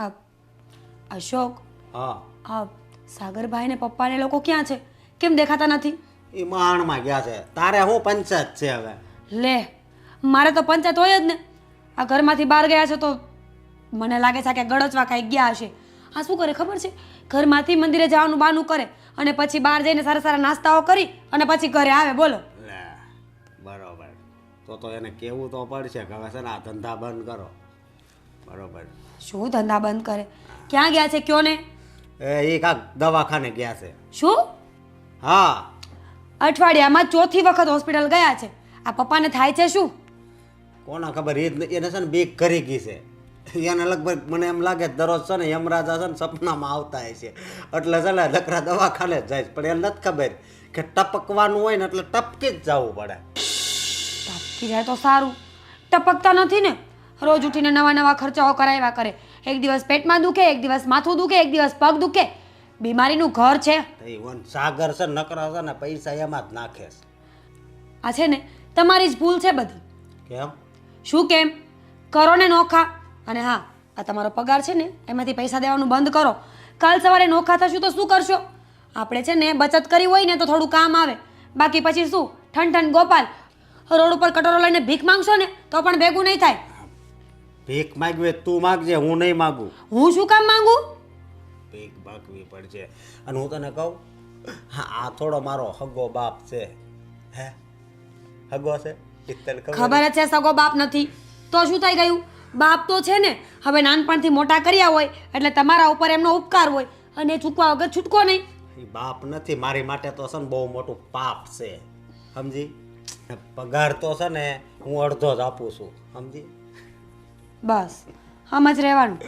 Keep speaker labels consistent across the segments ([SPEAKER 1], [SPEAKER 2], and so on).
[SPEAKER 1] આ અશોક,
[SPEAKER 2] હા
[SPEAKER 1] આ સાગરભાઈ ને પપ્પા ને લોકો ક્યાં છે? કેમ દેખાતા નથી?
[SPEAKER 2] એ માણમાં ગયા છે. તારે શું પંચાયત છે હવે?
[SPEAKER 1] લે, મારે તો પંચાયત હોય જ ને. આ ઘરમાંથી બહાર ગયા છે તો મને લાગે છે કે ગળચવા કાંઈ ગયા હશે. આ શું કરે ખબર છે? ઘરમાંથી મંદિરે જવાનું બહાનું કરે અને પછી બહાર જઈને સારા સારા નાસ્તાઓ કરી અને પછી ઘરે આવે. બોલો.
[SPEAKER 2] લે બરોબર. તો એને કેવું તો પડશે કે હવે છે ને આ ધંધા બંધ કરો. બરોબર.
[SPEAKER 1] શું ધંધા બંધ કરે? ક્યાં ગયા છે કયો ને?
[SPEAKER 2] એ કાંક દવાખાને ગયા છે.
[SPEAKER 1] શું?
[SPEAKER 2] હા
[SPEAKER 1] અઠવાડિયામાં ચોથી વખત હોસ્પિટલ ગયા છે. આ પપ્પાને થાય છે શું?
[SPEAKER 2] કોના ખબર, એને છે ને બીક કરી ગઈ છે. એને લગભગ મને એમ લાગે દરરોજ છે ને યમરાજા છે ને સપનામાં આવતા હશે. એટલે છે ને લકડા દવાખાને જ જાય છે. પણ એને નથી ખબર કે ટપકવાનું હોય ને એટલે ટપકી જ જવું પડે.
[SPEAKER 1] ટપકી જાય તો સારું. ટપકતા નથી ને. રોજ ઉઠીને નવા નવા ખર્ચાઓ કરાવ્યા કરે. એક દિવસ પેટમાં દુખે, એક દિવસ માથું દુખે, એક દિવસ પગ દુખે. બીમારીનું ઘર છે.
[SPEAKER 2] એ સાગર છે નકરા છે ને પૈસા એમાં જ નાખે છે.
[SPEAKER 1] આ છે ને તમારી જ ભૂલ છે બધી.
[SPEAKER 2] કેમ?
[SPEAKER 1] શું કેમ? કરો ને નોખા. અને હા, આ તમારો પગાર છે ને એમાંથી પૈસા દેવાનું બંધ કરો. કાલ સવારે નોખા થશું તો શું કરશો? આપણે છે ને બચત કરી હોય ને તો થોડું કામ આવે. બાકી પછી શું ઠન ગોપાલ રોડ ઉપર કટોરો લઈને ભીખ માંગશો ને તો પણ ભેગું નહીં થાય.
[SPEAKER 2] ભીખ માગવી હોય તું માગજે, હું નહીં માગું.
[SPEAKER 1] હું શું કામ માંગુ?
[SPEAKER 2] ભીખ માગવી પડશે. અને હું તને કહું, હા આ થોડો મારો હગો બાપ છે. હે હગો છે? તને
[SPEAKER 1] ખબર જ છે સગો બાપ નથી તો શું થઈ ગયું? બાપ તો છે ને. હવે નાનપણથી મોટા કર્યા હોય એટલે તમારા ઉપર એમનો ઉપકાર હોય અને ચૂકવા વગર છૂટકો નહીં.
[SPEAKER 2] એ બાપ નથી, મારી માટે તો છે ને બહુ મોટું પાપ છે. સમજી? પગાર તો છે ને હું અડધો જ આપું છું. સમજી?
[SPEAKER 1] બસ આમ જ રહેવાનું.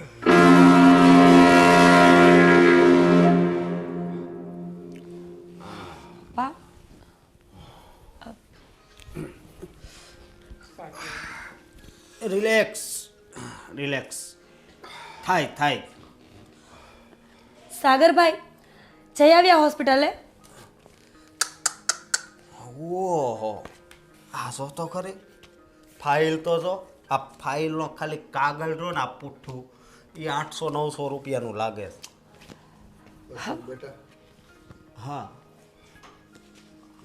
[SPEAKER 1] પા
[SPEAKER 2] રિલેક્સ રિલેક્સ થાય.
[SPEAKER 1] સાગરભાઈ જઈ આવ્યા હોસ્પિટલે?
[SPEAKER 2] ઓહો, આ જો તો ખરી ફાઇલ તો જો. આ ફાઇલનો ખાલી કાગળ જો ને આ પુઠ્ઠું એ 800-900 રૂપિયાનું લાગે છે. હા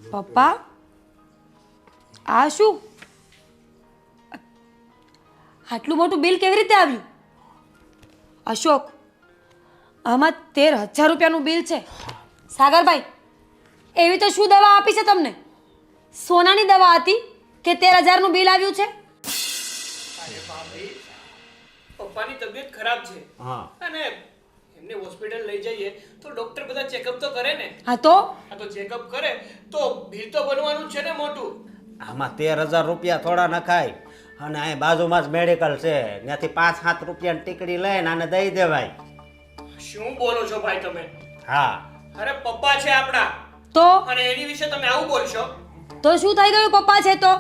[SPEAKER 1] પપ્પા આ શું? આટલું મોટું બિલ કેવી રીતે આવ્યું? અશોક, આમાં 13,000 રૂપિયાનું બિલ છે. સાગરભાઈ એવી તો શું દવા આપી છે તમને? સોનાની દવા હતી કે 13,000નું બિલ આવ્યું છે?
[SPEAKER 3] પપ્પાની તબિયત ખરાબ છે.
[SPEAKER 2] હા
[SPEAKER 3] અને એમને હોસ્પિટલ લઈ જઈએ તો ડોક્ટર બધા ચેકઅપ તો કરે ને.
[SPEAKER 1] હા તો
[SPEAKER 3] ચેકઅપ કરે તો બિલ તો બનવાનું જ છે ને મોટું.
[SPEAKER 2] આમાં 13,000 રૂપિયા થોડા નખાય. અને અહીં બાજુમાં જ મેડિકલ છે, ત્યાંથી 5-7 રૂપિયાની ટીકડી લઈને આને દઈ દેવાય.
[SPEAKER 3] શું બોલો છો ભાઈ તમે?
[SPEAKER 2] હા
[SPEAKER 3] અરે પપ્પા છે આપણા
[SPEAKER 1] તો
[SPEAKER 3] અને એની વિશે તમે આવું બોલશો?
[SPEAKER 1] તો શું થઈ ગયું? પપ્પા છે તો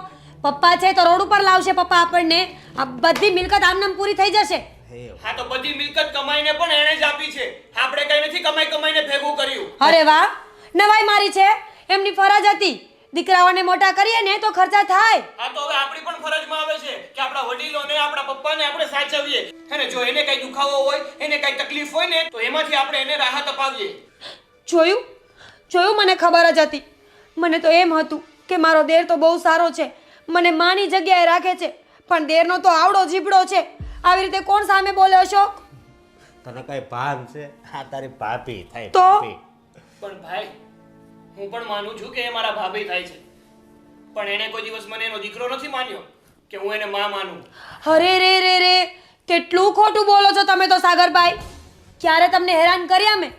[SPEAKER 1] પપ્પા છે તો રોડ ઉપર લાવશે પપ્પા આપણને. આ બધી મિલકત આમનામ પૂરી થઈ જશે.
[SPEAKER 3] હા તો બધી મિલકત કમાઈને પણ એણે જ આપી છે. આપણે કઈ નથી કમાઈને ભેગું કર્યું.
[SPEAKER 1] અરે વાહ, નવાઈ મારી છે. એમની ફરજ હતી. દીકરાઓને મોટા કરીએ ને તો ખર્ચા થાય.
[SPEAKER 3] હા તો હવે આપણી પણ ફરજમાં આવે છે કે આપણા વડીલોને આપણા પપ્પાને આપણે સાચવીએ. અને જો એને કઈ દુખાવો હોય, એને કઈ તકલીફ હોય ને તો એમાંથી આપણે એને રાહત અપાવીએ.
[SPEAKER 1] જોયું મને ખબર જ હતી. મને તો એમ હતું કે મારો દેર તો બહુ સારો છે, મને માની જગ્યાએ રાખે છે, પણ દેરનો તો આવડો જીબડો છે. આવી રીતે કોણ સામે બોલે અશોક?
[SPEAKER 2] તને કઈ ભાન છે? હા તારી ભાભી થાય.
[SPEAKER 1] તો?
[SPEAKER 2] ભાભી.
[SPEAKER 3] પણ ભાઈ હું પણ માનું છું કે એ મારા ભાભી થાય છે, પણ એને કોઈ દિવસ મને એનો દીકરો નથી માન્યો કે હું એને માં માનું.
[SPEAKER 1] અરે રે કેટલું ખોટું બોલો છો તમે તો સાગરભાઈ. ક્યારે તમને હેરાન કર્યા મેં?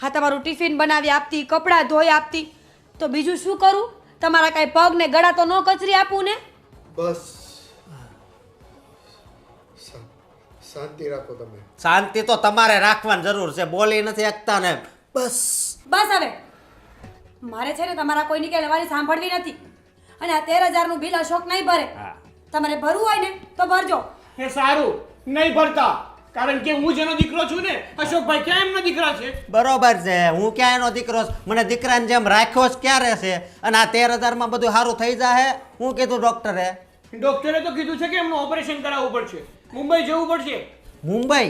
[SPEAKER 1] હા તમારું ટિફિન બનાવી આપતી, કપડાં ધોઈ આપતી, તો બીજું શું કરું? તમારા કાંઈ પગ ને ગળા તો ન કચરી આપું ને?
[SPEAKER 4] બસ શાંતિ રાખો તમે.
[SPEAKER 2] શાંતિ તો તમારે રાખવાની જરૂર છે. બોલી નથી શકતા ને. બસ
[SPEAKER 1] હવે મારે છે ને તમારા કોઈની કે લેવાની સાંભળવી નથી. અને આ 13,000નું બિલ અશોક નહીં ભરે. તમારે ભરવું હોય ને તો ભરજો.
[SPEAKER 3] એ સારું, નહીં ભરતા, કારણ કે હું જેનો દીકરો છું ને. અશોકભાઈ ક્યાં એમનો દીકરા છે?
[SPEAKER 2] બરોબર છે, હું ક્યાં એનો દીકરો છું? મને દીકરાને જેમ રાખ્યો જ ક્યારે છે? અને આ 13,000માં બધું સારું થઈ જાય. હું કીધું ડોક્ટરે?
[SPEAKER 3] ડોક્ટરે તો કીધું છે કે એમનું ઓપરેશન કરાવવું પડશે, મુંબઈ જવું પડશે.
[SPEAKER 2] મુંબઈ?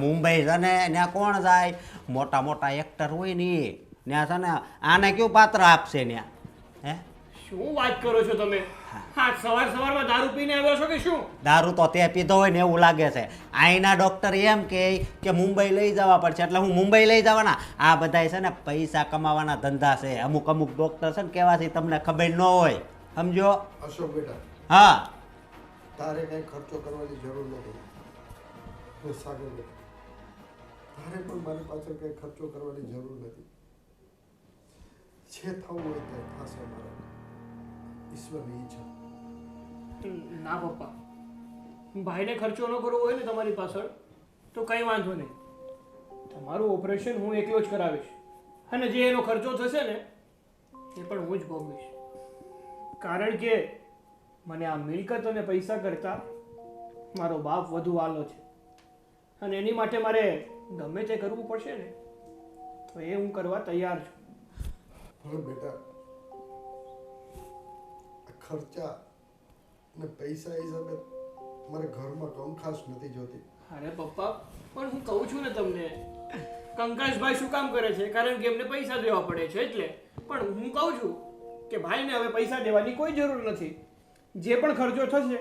[SPEAKER 2] મુંબઈ છે ને ત્યાં કોણ જાય? મોટા મોટા એક્ટર હોય ને એ ત્યાં છે ને આને કયું પાત્ર આપશે ત્યાં? હે
[SPEAKER 3] શું વાત કરો છો તમે? હા, સવારમાં દારૂ પીને આવ્યો છો કે શું?
[SPEAKER 2] દારૂ તો તે પીધો હોય ને એવું લાગે છે. અહીંના ડૉક્ટર એમ કે મુંબઈ લઈ જવા પડશે, એટલે હું મુંબઈ લઈ જવાના. આ બધાય છે ને પૈસા કમાવાના ધંધા છે. અમુક ડૉક્ટર છે ને કેવાથી તમને ખબર ન હોય, સમજો?
[SPEAKER 4] અશોક બેટા,
[SPEAKER 2] હા,
[SPEAKER 4] તારે કઈ ખર્ચો કરવાની જરૂર નથી. અને સાગર બેટા, તારે પણ મારી પાછળ કઈ ખર્ચો કરવાની જરૂર નથી. જે થવું હોય તે થશે મારા ઈશ્વરની ઈચ્છા.
[SPEAKER 3] ના પપ્પા, ભાઈને ખર્ચો ન કરવો હોય ને તમારી પાછળ તો કંઈ વાંધો નહીં. તમારું ઓપરેશન હું એકલો જ કરાવીશ, અને જે એનો ખર્ચો થશે ને એ પણ હું જ ભોગવીશ. કારણ કે મને આ મિલકત અને પૈસા કરતાં મારો બાપ વધુ વાલો છે, અને એની માટે મારે ગમે તે કરવું પડશે ને તો એ હું કરવા તૈયાર છું.
[SPEAKER 4] પણ બેટા, ખર્ચા ને પૈસા હિસાબે મારે ઘરમાં કંકાસ નથી જોતી.
[SPEAKER 3] અરે પપ્પા, પણ હું કહું છું ને તમને, કંકાસભાઈ શું કામ કરે છે? કારણ કે એમને પૈસા દેવા પડે છે એટલે. પણ હું કહું છું કે ભાઈને હવે પૈસા દેવાની કોઈ જરૂર નથી. જે પણ ખર્ચો થશે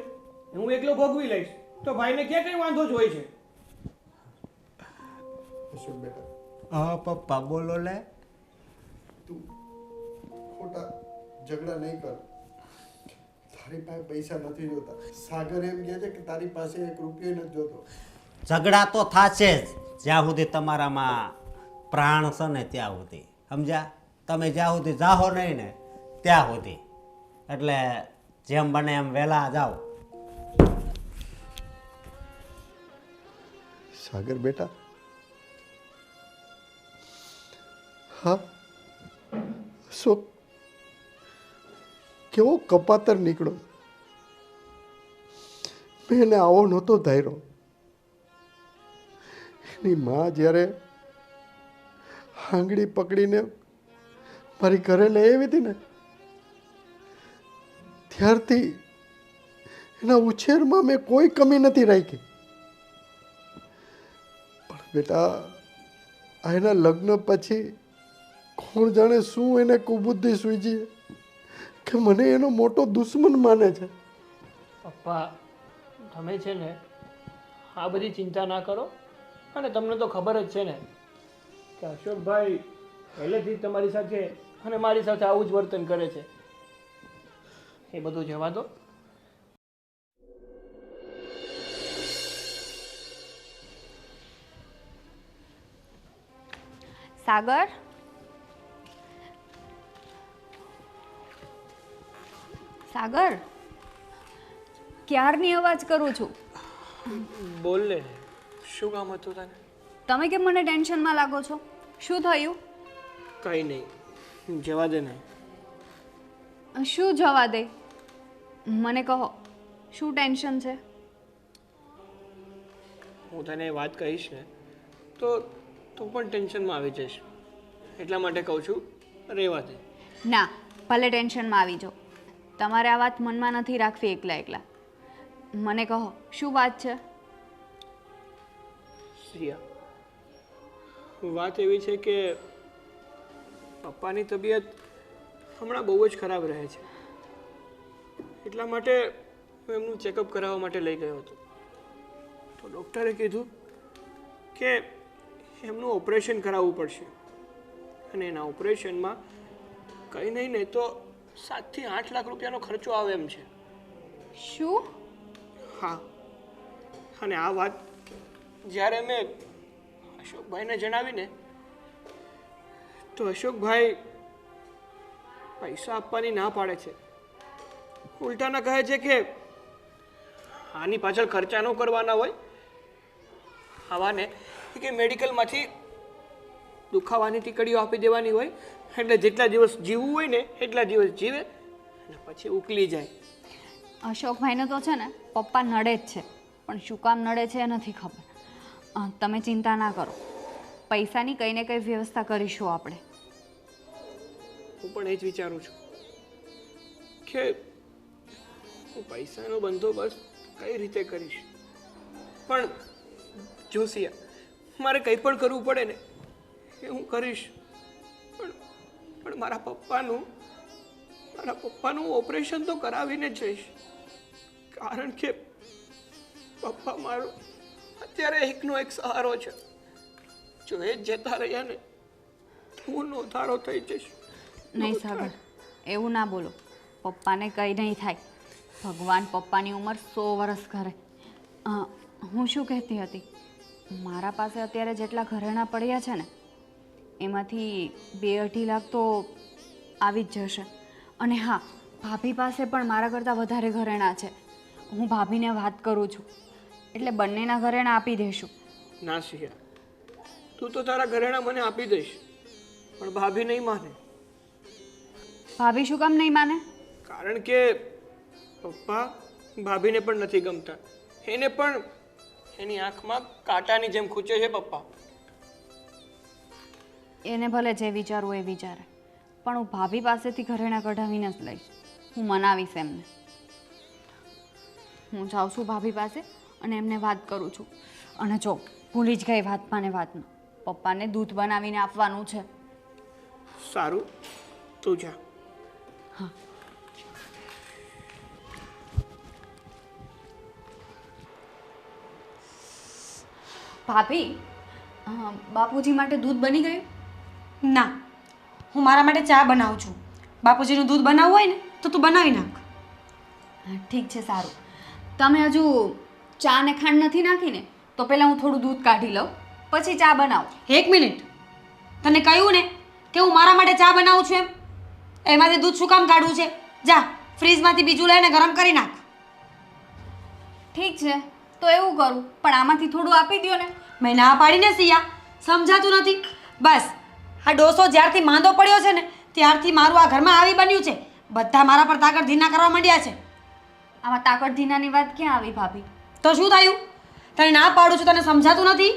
[SPEAKER 3] હું એકલો ભોગવી લઈશ, તો ભાઈને ક્યાં કઈ વાંધો જ હોય છે.
[SPEAKER 4] અશોક બેટા,
[SPEAKER 2] હા પપ્પા બોલો લે.
[SPEAKER 4] તું ખોટા ઝઘડા નહીં કર. તારી પાસે પૈસા નથી જોતા. સાગર એમ કહે છે કે તારી પાસે 1 રૂપિયો નથી જોતો.
[SPEAKER 2] ઝઘડા તો થશે જ જ્યાં સુધી તમારામાં પ્રાણ છે ને ત્યાં સુધી, સમજ્યા? તમે જ્યાં સુધી જાઓ નહીં ને ત્યાં સુધી. એટલે જેમ બને એમ વહેલા જાઓ.
[SPEAKER 4] સાગર બેટા, હા, અશોક કેવો કપાતર નીકળો. મેં એને આવો નહોતો ધાર્યો. એની માં જ્યારે આંગળી પકડીને મારી ઘરે લઈ આવી હતી ને, ત્યારથી એના ઉછેરમાં મેં કોઈ કમી નથી રાખી. પણ બેટા, આ એના લગ્ન પછી કોણ જાણે શું એને કુબુદ્ધિ સૂઝી કે મને એનો મોટો દુશ્મન માને છે.
[SPEAKER 3] પપ્પા, તમે છે ને આ બધી ચિંતા ના કરો. અને તમને તો ખબર જ છે ને કે અશોકભાઈ પહેલેથી જ તમારી સાથે અને મારી સાથે આવું જ વર્તન કરે છે. એ બધું જવા દો.
[SPEAKER 5] સાગર, સાગર, ક્યારની અવાજ કરું છું.
[SPEAKER 3] બોલ ને, શું કામ હતું તને?
[SPEAKER 5] તમે કેમ મને ટેન્શનમાં લાગો છો? શું થયું?
[SPEAKER 3] કંઈ નહીં, જવા દે ને.
[SPEAKER 5] શું જવા દે? મને કહો, શું ટેન્શન છે?
[SPEAKER 3] હું તને વાત કહીશ ને તો તું પણ ટેન્શનમાં આવી જઈશ. એટલા માટે કહું છું, રહેવા દે.
[SPEAKER 5] ના, ભલે ટેન્શનમાં આવી જાઓ, તમારે આ વાત મનમાં નથી રાખવી એકલા એકલા. મને કહો, શું વાત છે?
[SPEAKER 3] સિયા, વાત એવી છે કે પપ્પાની તબિયત હમણાં બહુ જ ખરાબ રહે છે. એટલા માટે હું એમનું ચેકઅપ કરાવવા માટે લઈ ગયો હતો. તો ડૉક્ટરે કીધું કે એમનું ઓપરેશન કરાવવું પડશે, અને એના ઓપરેશનમાં કંઈ નહીં ને તો 7 થી 8 લાખ રૂપિયાનો ખર્ચો આવે એમ છે.
[SPEAKER 5] શું?
[SPEAKER 3] હા, અને આ વાત જ્યારે મેં અશોકભાઈને જણાવીને તો અશોકભાઈ પૈસા આપવાની ના પાડે છે. ઉલટાના કહે છે કે આની પાછળ ખર્ચા ન કરવાના હોય, આવાને કે મેડિકલમાંથી દુખાવાની ટીકડીઓ આપી દેવાની હોય, એટલે જેટલા દિવસ જીવવું હોય ને એટલા દિવસ જીવે અને પછી ઉકલી જાય.
[SPEAKER 5] અશોકભાઈને તો છે ને પપ્પા નડે જ છે, પણ શું કામ નડે છે એ નથી ખબર. તમે ચિંતા ના કરો, પૈસાની કંઈ ને કંઈ વ્યવસ્થા કરીશું આપણે.
[SPEAKER 3] હું પણ એ જ વિચારું છું કે હું પૈસાનો બંદોબસ્ત કઈ રીતે કરીશ. પણ જોશિયા, મારે કંઈ પણ કરવું પડે ને એ હું કરીશ, પણ મારા પપ્પાનું ઓપરેશન તો કરાવીને જ જઈશ, કારણ કે પપ્પા મારો અત્યારે એકનો એક સહારો છે. જો એ જ જતા રહ્યા ને હું નોંધારો થઈ જઈશ.
[SPEAKER 5] નહીં સાગર, એવું ના બોલો. પપ્પાને કંઈ નહીં થાય. ભગવાન પપ્પાની ઉંમર 100 વર્ષ કરે. હું શું કહેતી હતી, મારા પાસે અત્યારે જેટલા ઘરેણાં પડ્યા છે ને એમાંથી 2-2.5 લાખ તો આવી જ જશે. અને હા, ભાભી પાસે પણ મારા કરતાં વધારે ઘરેણાં છે. હું ભાભીને વાત કરું છું એટલે બંનેના ઘરેણાં આપી દઈશું.
[SPEAKER 3] ના સિયા, તું તો તારા ઘરેણાં મને આપી દઈશ, પણ ભાભી નહીં માને.
[SPEAKER 5] ભાભી શું કામ નહીં માને?
[SPEAKER 3] કારણ કે પપ્પા ભાભીને પણ નથી ગમતા. એને પણ એની આંખમાં કાંટાની જેમ ખૂંચે છે પપ્પા.
[SPEAKER 5] એને ભલે જે વિચારવું એ વિચારે, પણ હું ભાભી પાસેથી ઘરેણાં કઢાવીને જ લઈશ. હું મનાવીશ એમને. હું જાઉં છું ભાભી પાસે અને એમને વાત કરું છું. અને જો ભૂલી જ ગઈ વાતમાં ને વાતમાં, પપ્પાને દૂધ બનાવીને આપવાનું છે.
[SPEAKER 3] સારું, તું જા.
[SPEAKER 5] હા. ભાભી, બાપુજી માટે દૂધ બની ગયું?
[SPEAKER 1] ના, હું મારા માટે ચા બનાવું છું. બાપુજીનું દૂધ બનાવવું હોય ને તો તું બનાવી નાખ.
[SPEAKER 5] હા, ઠીક છે, સારું. તમે હજુ ચા ને ખાંડ નથી નાખીને? તો પહેલાં હું થોડું દૂધ કાઢી લઉં, પછી ચા બનાવું.
[SPEAKER 1] 1 મિનિટ, તને કહ્યું ને કે હું મારા માટે ચા બનાવું છું એમ? એમાંથી દૂધ શું કામ કાઢવું છે? જા ફ્રીજમાંથી બીજું લઈને ગરમ કરી નાખ.
[SPEAKER 5] ઠીક છે, તો એવું કરું, પણ આમાંથી થોડું આપી દો ને.
[SPEAKER 1] મેં ના પાડીને સિયા, સમજાતું નથી. બસ આ ડોસો જ્યારથી માંદો પડ્યો છે ને ત્યારથી મારું આ ઘરમાં આવી બન્યું છે. બધા મારા પર તાકડ ધીના કરવા માંડ્યા છે.
[SPEAKER 5] આમાં તાકડ ધીનાની વાત ક્યાં આવી ભાભી?
[SPEAKER 1] તો શું થયું? તને ના પાડું છું, તને સમજાતું નથી?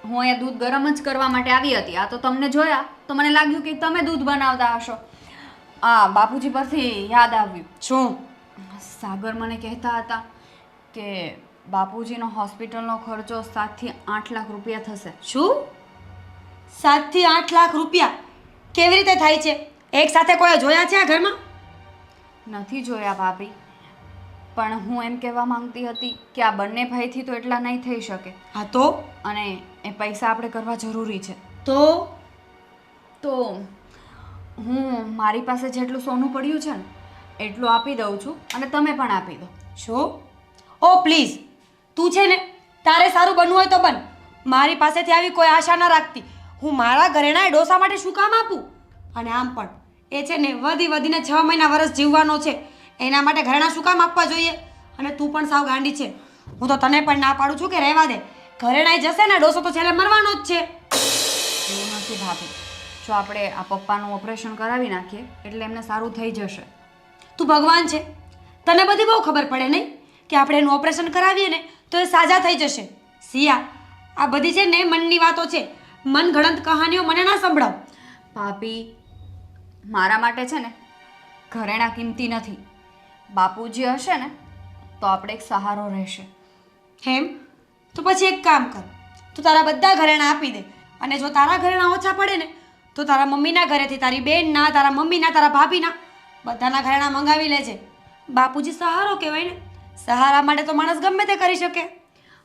[SPEAKER 5] હું અહીંયા દૂધ ગરમ જ કરવા માટે આવી હતી. આ તો તમને જોયા તો મને લાગ્યું કે તમે દૂધ બનાવતા હશો. બાપુજી પરથી યાદ આવ્યું.
[SPEAKER 1] શું?
[SPEAKER 5] સાગર મને કહેતા હતા કે બાપુજીનો હોસ્પિટલનો ખર્ચો 7 થી 8 લાખ રૂપિયા થશે.
[SPEAKER 1] શું? 7 થી 8 લાખ રૂપિયા કેવી રીતે થાય છે? એક સાથે કોઈ જોયા છે આ ઘરમાં?
[SPEAKER 5] નથી જોયા ભાભી, પણ હું એમ કહેવા માંગતી હતી કે આ બંને ભાઈથી તો એટલા નહીં થઈ શકે.
[SPEAKER 1] હા તો?
[SPEAKER 5] અને એ પૈસા આપણે કરવા જરૂરી છે.
[SPEAKER 1] તો
[SPEAKER 5] હું મારી પાસે જેટલું સોનું પડ્યું છે ને એટલું આપી દઉં છું અને તમે પણ આપી દો.
[SPEAKER 1] શું? ઓ પ્લીઝ, તું છે ને તારે સારું બનવું હોય તો બન. મારી પાસેથી આવી કોઈ આશા ના રાખતી. હું મારા ઘરેણા એ ડોસા માટે શું કામ આપું? અને આમ પણ એ છે ને વધીને 6 મહિના વર્ષ જીવવાનો છે. એના માટે ઘરેણા શું કામ આપવા જોઈએ? અને તું પણ સાવ ગાંડી છે. હું તો તને પણ ના પાડું છું કે રહેવા દે. ઘરેણાઈ જશે ને ડોસો તો છેલ્લે મરવાનો જ છે.
[SPEAKER 5] એવું નથી ભાભી, જો આપણે આ પપ્પાનું ઓપરેશન કરાવી નાખીએ એટલે એમને સારું થઈ જશે.
[SPEAKER 1] તું ભગવાન છે, તને બધી બહુ ખબર પડે નહીં કે આપણે એનું ઓપરેશન કરાવીએ ને તો એ સાજા થઈ જશે. સિયા, આ બધી છે ને મનની વાતો છે. મનગણત કહાનીઓ મને ના સંભળાવ.
[SPEAKER 5] ભાભી, મારા માટે છે ને ઘરેણા કિંમતી નથી. બાપુજી હશે ને તો આપણે એક સહારો રહેશે.
[SPEAKER 1] હેમ, તો પછી એક કામ કર, તું તારા બધા ઘરેણાં આપી દે. અને જો તારા ઘરેણાં ઓછા પડે ને તો તારા મમ્મીના ઘરેથી, તારી બેનના, તારા મમ્મીના, તારા ભાભીના બધાના ઘરેણાં મંગાવી લેજે. બાપુજી સહારો કહેવાય ને. સહારા માટે તો માણસ ગમે તે કરી શકે.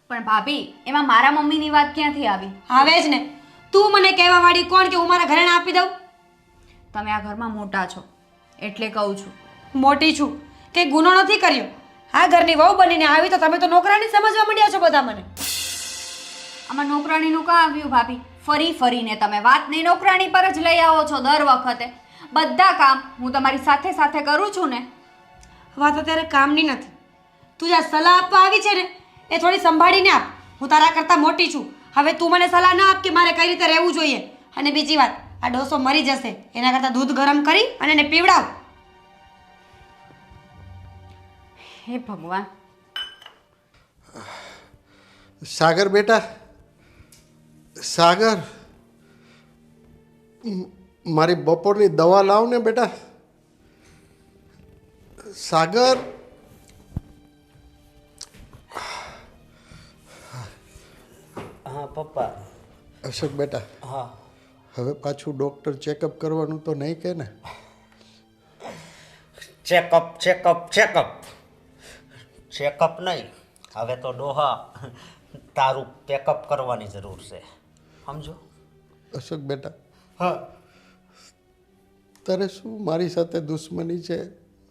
[SPEAKER 5] પણ ભાભી, એમાં મારા મમ્મીની વાત ક્યાંથી આવી?
[SPEAKER 1] આવે જ ને. તું મને કહેવા વાળી કોણ કે હું મારા ઘરેણાં આપી દઉં?
[SPEAKER 5] તમે આ ઘરમાં મોટા છો એટલે કહું છું.
[SPEAKER 1] મોટી છું કે ગુનો નથી કર્યો. આ ઘરની વહુ બનીને આવી તો તમે તો નોકરાની સમજવા માંડ્યા છો બધા મને.
[SPEAKER 5] આમાં નોકરાણીનું કાં આવ્યું ભાભી? ફરીને તમે વાતને નોકરાણી પર જ લઈ આવો છો દર વખતે. બધા કામ હું તમારી સાથે સાથે કરું છું ને.
[SPEAKER 1] વાત અત્યારે કામની નથી. તું જ્યાં સલાહ આપવા આવી છે ને એ થોડી સંભાળીને આપ. હું તારા કરતાં મોટી છું. હવે તું મને સલાહ ના આપ કે મારે કઈ રીતે રહેવું જોઈએ. અને બીજી વાત, આ ડોસો મરી જશે એના કરતાં દૂધ ગરમ કરી અને એને પીવડાવ.
[SPEAKER 5] હે ભગવાન.
[SPEAKER 4] સાગર બેટા, સાગર, મારી બપોરની દવા લાવ ને બેટા. સાગર,
[SPEAKER 2] હા પપ્પા,
[SPEAKER 4] અશોક બેટા,
[SPEAKER 2] હા
[SPEAKER 4] હવે પાછું ડૉક્ટર ચેકઅપ કરવાનું તો નહીં કે ને?
[SPEAKER 2] ચેકઅપ ચેકઅપ ચેકઅપ ચેકઅપ નહીં, હવે તો ડોહા તારું પેકઅપ કરવાની જરૂર છે, સમજો?
[SPEAKER 4] અશોક બેટા,
[SPEAKER 2] હા
[SPEAKER 4] તારે શું મારી સાથે દુશ્મની છે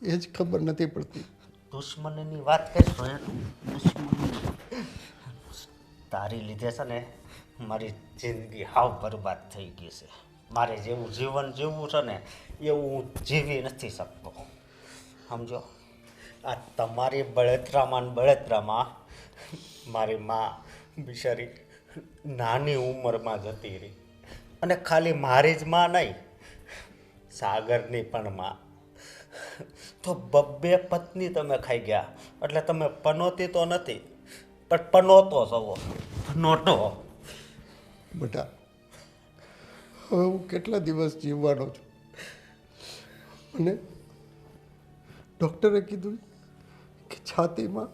[SPEAKER 4] એ જ ખબર નથી પડતી.
[SPEAKER 2] દુશ્મનીની વાત કરશો દુશ્મની તારી લીધે છે ને મારી જિંદગી હાવ બરબાદ થઈ ગઈ છે. મારે જેવું જીવન જીવવું છે ને એવું હું જીવી નથી શકતો, સમજો? આ તમારી બળતરામાં મારી માં બિચારી નાની ઉંમરમાં જતી રહી, અને ખાલી મારી જ માં નહીં, સાગરની પણ માં. તો બબ્બે પત્ની તમે ખાઈ ગયા, એટલે તમે પનોતી તો નથી પણ પનોતો છો, પનોટો.
[SPEAKER 4] બેટા, હવે હું કેટલા દિવસ જીવવાનો છું? મને ડૉક્ટરે કીધું કે છાતીમાં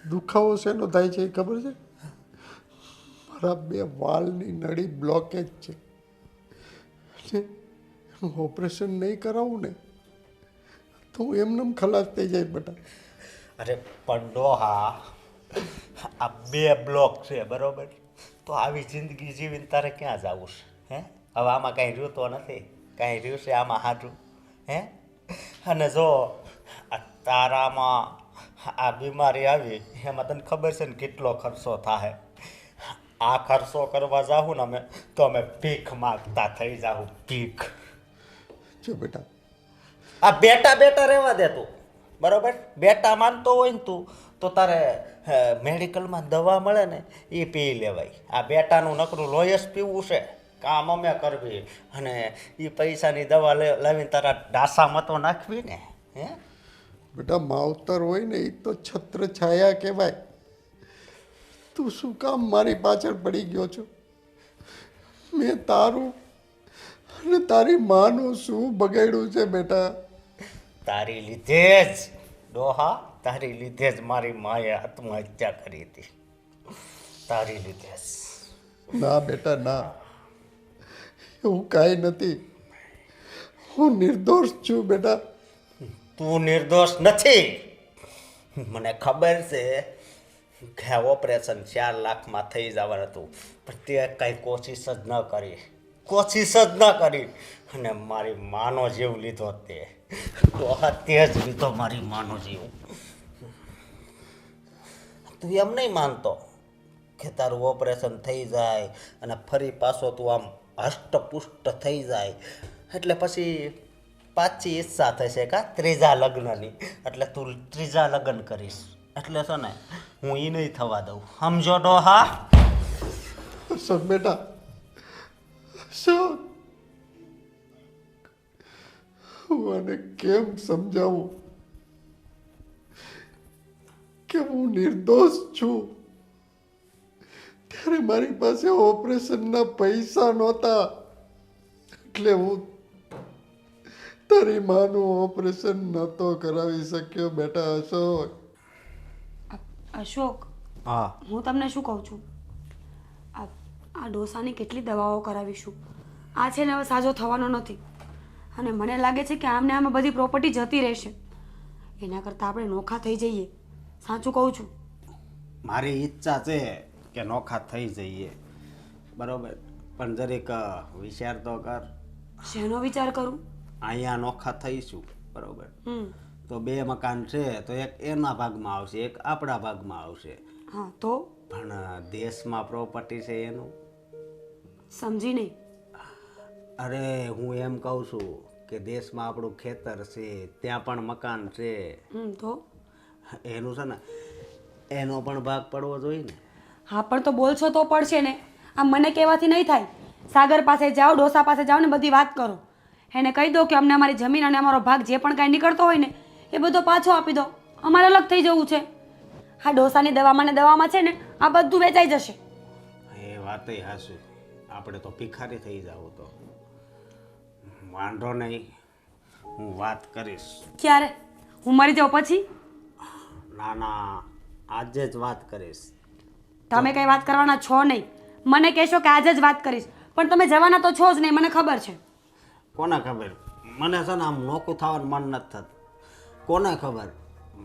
[SPEAKER 4] દુખાવો શેનો થાય છે એ ખબર છે? મારા 2 વાલની નળી બ્લોકેજ છે. ઓપરેશન નહીં કરાવું ને તો હું એમનેમ ખલાસ થઈ જાય બેટા.
[SPEAKER 2] અરે પણ ડોહા, આ 2 બ્લોક છે બરોબર, તો આવી જિંદગી જીવીને તારે ક્યાં જવું છે? હે, હવે આમાં કાંઈ રહ્યું તો નથી, કાંઈ રહ્યું છે આમાં હાજું? હે, અને જો આ તારામાં આ બીમારી આવી એમાં તને ખબર છે ને કેટલો ખર્ચો થાય? આ ખર્ચો કરવા જાઉં ને તો અમે ભીખ માગતા થઈ જાઉં, ભીખ.
[SPEAKER 4] જો બેટા,
[SPEAKER 2] આ બેટા રહેવા દે તું, બરોબર? બેટા માનતો હોય ને તું તો તારે મેડિકલમાં દવા મળે ને એ પી લેવાય. આ બેટાનું નકરું લોહી જ પીવું છે, કામ અમે કરવી અને એ પૈસાની દવા લાવીને તારા ડાસામાં તો નાખવી ને. હે
[SPEAKER 4] બેટા, માવતર હોય ને એ તો છત્ર છાયા કહેવાય. તું શું કામ મારી પાછળ પડી ગયો છો? મેં તારું અને તારી માનું શું બગાડ્યું છે બેટા?
[SPEAKER 2] તારી લીધે જ ડોહા, તારી લીધે જ મારી માએ આત્મહત્યા કરી હતી, તારી લીધે જ.
[SPEAKER 4] ના બેટા ના, એવું કાંઈ નથી. હું નિર્દોષ છું બેટા.
[SPEAKER 2] તું નિર્દોષ નથી, મને ખબર છે કે ઓપરેશન 4 લાખમાં થઈ જવાનું હતું, પણ તે કાંઈ કોશિશ જ ન કરી, અને મારી માનો જીવ લીધો. તે જ લીધો મારી માનો જીવ. તું એમ નહીં માનતો કે તારું ઓપરેશન થઈ જાય અને ફરી પાછો તું આમ હષ્ટપુષ્ટ થઈ જાય એટલે પછી પાછી ઈચ્છા થશે કા 3જા લગ્નની, એટલે તું 3જા લગ્ન કરીશ. એટલે છે ને હું એ નહીં થવા દઉં, સમજો ડોહા?
[SPEAKER 4] અશોક બેટા, અશોક, હું આને કેમ સમજાવું કે હું નિર્દોષ છું? ત્યારે મારી પાસે ઓપરેશનના પૈસા નહોતા, એટલે હું તારી માનું ઓપરેશન નહોતો કરાવી શક્યો બેટા. અશોક,
[SPEAKER 1] અશોક,
[SPEAKER 2] હા
[SPEAKER 1] હું તમને શું કહું છું, આ ડોસાની કેટલી દવાઓ કરાવીશું, આ છે ને હવે સાજો થવાનો નથી. અને મને લાગે છે કે આમને આમાં બધી પ્રોપર્ટી જતી રહેશે, એના કરતાં આપણે નોખા થઈ જઈએ. સાચું કહું છું?
[SPEAKER 2] મારી ઈચ્છા છે કે નોખા થઈ જઈએ, બરોબર, પણ જરીક વિચાર તો કર.
[SPEAKER 1] શેનો વિચાર કરું?
[SPEAKER 2] અહીંયા નોખા થઈશું બરોબર, તો 2 મકાન છે, તો એક એના ભાગમાં આવશે, એક આપણા ભાગમાં આવશે.
[SPEAKER 1] હા તો
[SPEAKER 2] પણ દેશમાં પ્રોપર્ટી છે એનું
[SPEAKER 1] સમજી નહીં.
[SPEAKER 2] અરે હું એમ કહું છું કે દેશમાં આપણું ખેતર છે, ત્યાં પણ મકાન છે,
[SPEAKER 1] તો
[SPEAKER 2] એનું છે ને એનો પણ ભાગ પડવો જોઈએ ને.
[SPEAKER 1] હા પણ તો બોલશો તો પડશે ને, આ મને કહેવાથી નહીં થાય. સાગર પાસે જાઓ, ડોસા પાસે જાઓ ને બધી વાત કરો, એને કહી દો કે અમને અમારી જમીન અને અમારો ભાગ જે પણ કાંઈ નીકળતો હોય ને એ બધો પાછો આપી દો, અમારે અલગ થઈ જવું છે. આ ડોસાની દવામાં ને દવામાં છે ને આ બધું વેચાઈ જશે.
[SPEAKER 2] એ વાતય હાચું, આપણે તો ભિખારી થઈ જાવ તો વાંધો નહીં, હું વાત કરીશ.
[SPEAKER 1] ક્યારે? હું મરી જાઉં પછી?
[SPEAKER 2] ના ના, આજે જ વાત કરીશ.
[SPEAKER 1] તમે કંઈ વાત કરવાના છો નહીં. મને કહેશો કે આજે જ વાત કરીશ, પણ તમે જવાના તો છો જ નહીં, મને ખબર છે.
[SPEAKER 2] કોને ખબર? મને છે ને આમ નોખું થવાનું મન નથી થતું. કોને ખબર?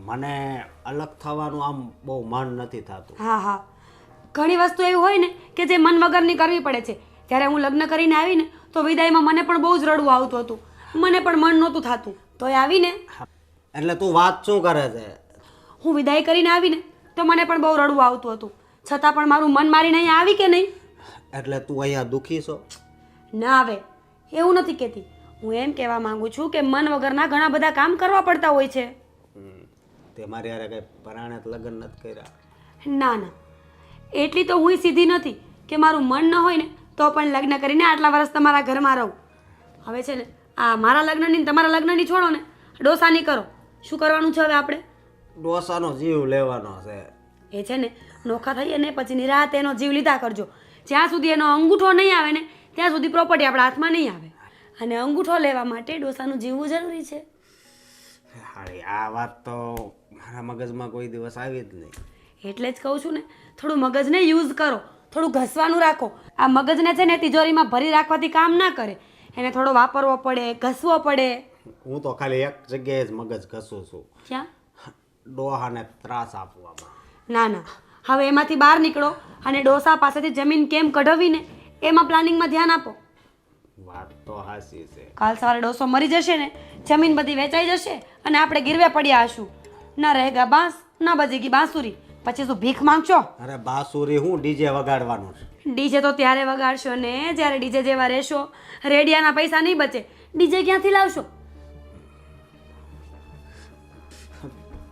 [SPEAKER 2] મને અલગ થવાનું આમ બહુ મન નથી થતું.
[SPEAKER 1] હા હા, ઘણી વસ્તુ એવી હોય ને કે જે મન વગરની કરવી પડે છે. જ્યારે હું લગ્ન કરીને આવીને તો વિદાયમાં મને પણ બહુ જ રડવું આવતું હતું, મને પણ મન નહોતું થતું. તોય આવીને
[SPEAKER 2] એટલે તું વાત શું કરે છે?
[SPEAKER 1] હું વિદાય કરીને આવીને તો મને પણ બહુ રડવું આવતું હતું, છતાં પણ મારું મન મારીને અહીંયા આવી કે નહીં?
[SPEAKER 2] એટલે તું અહીંયા દુખી છો?
[SPEAKER 1] ના આવે એવું નથી કહેતી. હું એમ કહેવા માંગુ છું કે મન વગરના ઘણા બધા કામ કરવા પડતા હોય છે.
[SPEAKER 2] તે મારી યારે કઈ પરાણે લગ્ન નથી કર્યા?
[SPEAKER 1] ના ના, એટલી તો હું સીધી નથી કે મારું મન ન હોય ને તો પણ લગ્ન કરીને આટલા વર્ષ તમારા ઘરમાં રહું. હવે છે ને આ મારા લગ્નની ને તમારા લગ્નની છોડો ને, ડોસાની કરો. શું કરવાનું છે હવે આપણે?
[SPEAKER 2] ડોસાનો જીવ લેવાનો છે.
[SPEAKER 1] એ છે ને નોખા થઈએ ને પછી નિરાતે એનો જીવ લીધા કરજો. જ્યાં સુધી એનો અંગૂઠો નહીં આવે ને ત્યાં સુધી પ્રોપર્ટી આપણા હાથમાં નહીં આવે. અને અંગૂઠો લેવા માટે ડોસાનું જીવવું જરૂરી છે.
[SPEAKER 2] હારી, આ વાત તો મારા મગજમાં કોઈ દિવસ આવી જ નહીં.
[SPEAKER 1] એટલે જ કહું છું ને, થોડું મગજને યુઝ કરો, થોડું ઘસવાનું રાખો. આ મગજને છે ને તિજોરીમાં ભરી રાખવાથી કામ ના કરે, એને થોડો વાપરવો પડે, ઘસવો પડે.
[SPEAKER 2] હું તો ખાલી એક જગ્યાએ જ મગજ ઘસું છું,
[SPEAKER 1] ક્યાં?
[SPEAKER 2] ડોહાને ત્રાસ આપવામાં.
[SPEAKER 1] ના ના, હવે એમાંથી બહાર નીકળો અને ડોસા પાસેથી જમીન કેમ કઢાવી ને એમાં પ્લાનિંગમાં ધ્યાન આપો.
[SPEAKER 2] વાત તો હાચી છે.
[SPEAKER 1] કાલ સવારે ડોસો મરી જશે ને, જમીન બધી વેચાઈ જશે અને આપણે ગીરવે પડ્યા હશું. ના રહેગા બાંસ, ના બજેગી બાંસુરી. પછી શું ભીખ માંગશો?
[SPEAKER 2] અરે બાસુરી હું ડીજે વગાડવાનું છે.
[SPEAKER 1] ડીજે તો ત્યારે વગાડશો ને જ્યારે ડીજે જેવા રહેશો. રેડિયાના પૈસા નહીં બચે, ડીજે ક્યાંથી લાવશો?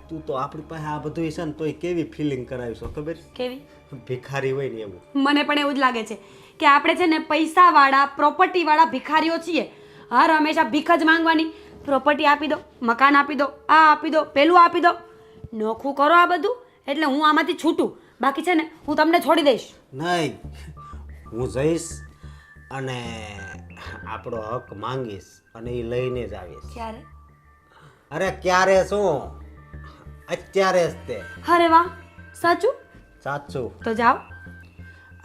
[SPEAKER 2] તું તો આપણી પાસે આ બધું છે ને તોય કેવી ફિલિંગ કરાવીશો ખબર?
[SPEAKER 1] કેવી?
[SPEAKER 2] ભિખારી હોય ને એવું.
[SPEAKER 1] મને પણ એવું જ લાગે છે કે આપણે છે ને પૈસાવાળા, પ્રોપર્ટીવાળા ભિખારીઓ છીએ. હર હંમેશા ભીખ જ માંગવાની. પ્રોપર્ટી આપી દો, મકાન આપી દો, આ આપી દો, પેલું આપી દો. નોખું કરો આ બધું એટલે હું આમાંથી છૂટું. બાકી છે ને હું તમને છોડી દઈશ.
[SPEAKER 2] નહીં, હું જઈશ અને આપણો હક માંગીશ અને એ લઈને જ આવીશ.
[SPEAKER 1] ક્યારે?
[SPEAKER 2] અરે ક્યારે શું, અત્યારે જ તે.
[SPEAKER 1] અરે વાહ, સાચું?
[SPEAKER 2] સાચું.
[SPEAKER 1] તો જાઓ.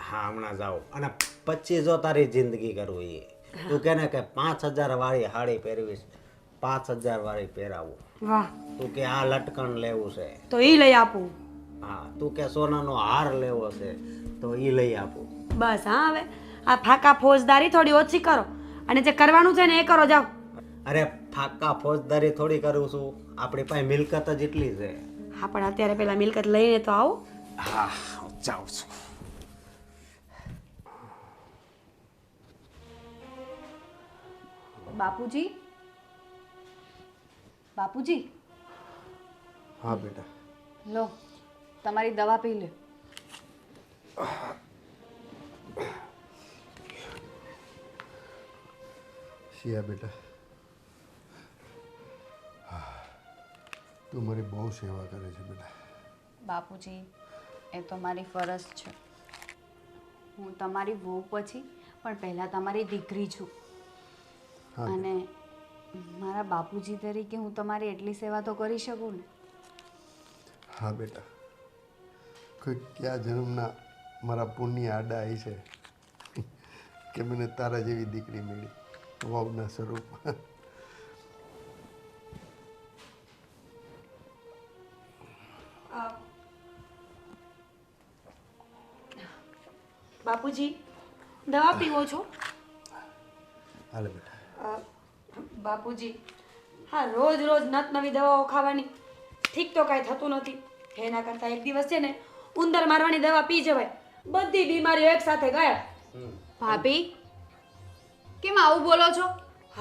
[SPEAKER 2] હા, હમણાં જાઉં. અને પછી જો તારી જિંદગી કરવું એ તું કે ને કે 5000 વાળી સાડી પહેરવીશ, 5000 વાળી પહેરાવું.
[SPEAKER 1] વાહ,
[SPEAKER 2] તું કે આ લટકણ લેવું છે,
[SPEAKER 1] તો એ લઈ આપું.
[SPEAKER 2] હા. તું કે સોનાનો હાર લેવો છે તો એ લઈ આપું.
[SPEAKER 1] બસ હા, હવે આ ફાકા ફોજદારી થોડી ઓછી કરો અને જે કરવાનું છે ને એ કરો. જાઓ.
[SPEAKER 2] અરે ફાકા ફોજદારી થોડી કરું છું, આપણી પાસે મિલકત જ એટલી છે.
[SPEAKER 1] હા, પણ અત્યારે પેલા મિલકત લઈને તો આવો.
[SPEAKER 2] હા, જાઉં છું.
[SPEAKER 5] બાપુજી, બાપુજી,
[SPEAKER 4] હા બેટા.
[SPEAKER 5] લો તમારી દવા પી લે.
[SPEAKER 4] શિયા બેટા, તું મારી બહુ સેવા કરે છે બેટા.
[SPEAKER 5] બાપુજી, એ તો મારી ફરજ છે. હું તમારી વહુ પછી પણ પહેલાં તમારી દીકરી છું.
[SPEAKER 4] હા
[SPEAKER 5] અને મારા બાપુજી તરીકે હું તમારી એટલી સેવા તો કરી શકું ને.
[SPEAKER 4] હા બેટા, કોઈ ક્યાં જન્મના મારા પુણ્ય આડા આવી છે કે મને તારા જેવી દીકરી મળી, વહુના સ્વરૂપ.
[SPEAKER 1] બાપુજી, દવા પીવો છો?
[SPEAKER 4] હાલે બેટા.
[SPEAKER 1] બાપુજી, હા, રોજ રોજ નત નવી દવાઓ ખાવાની ઠીક તો કાંઈ થતું નથી. એના કરતાં એક દિવસ છે ને ઉંદર મારવાની દવા પી જવાય, બધી બીમારીઓ એક સાથે ગયા.
[SPEAKER 5] ભાભી, કેમ આવું બોલો છો?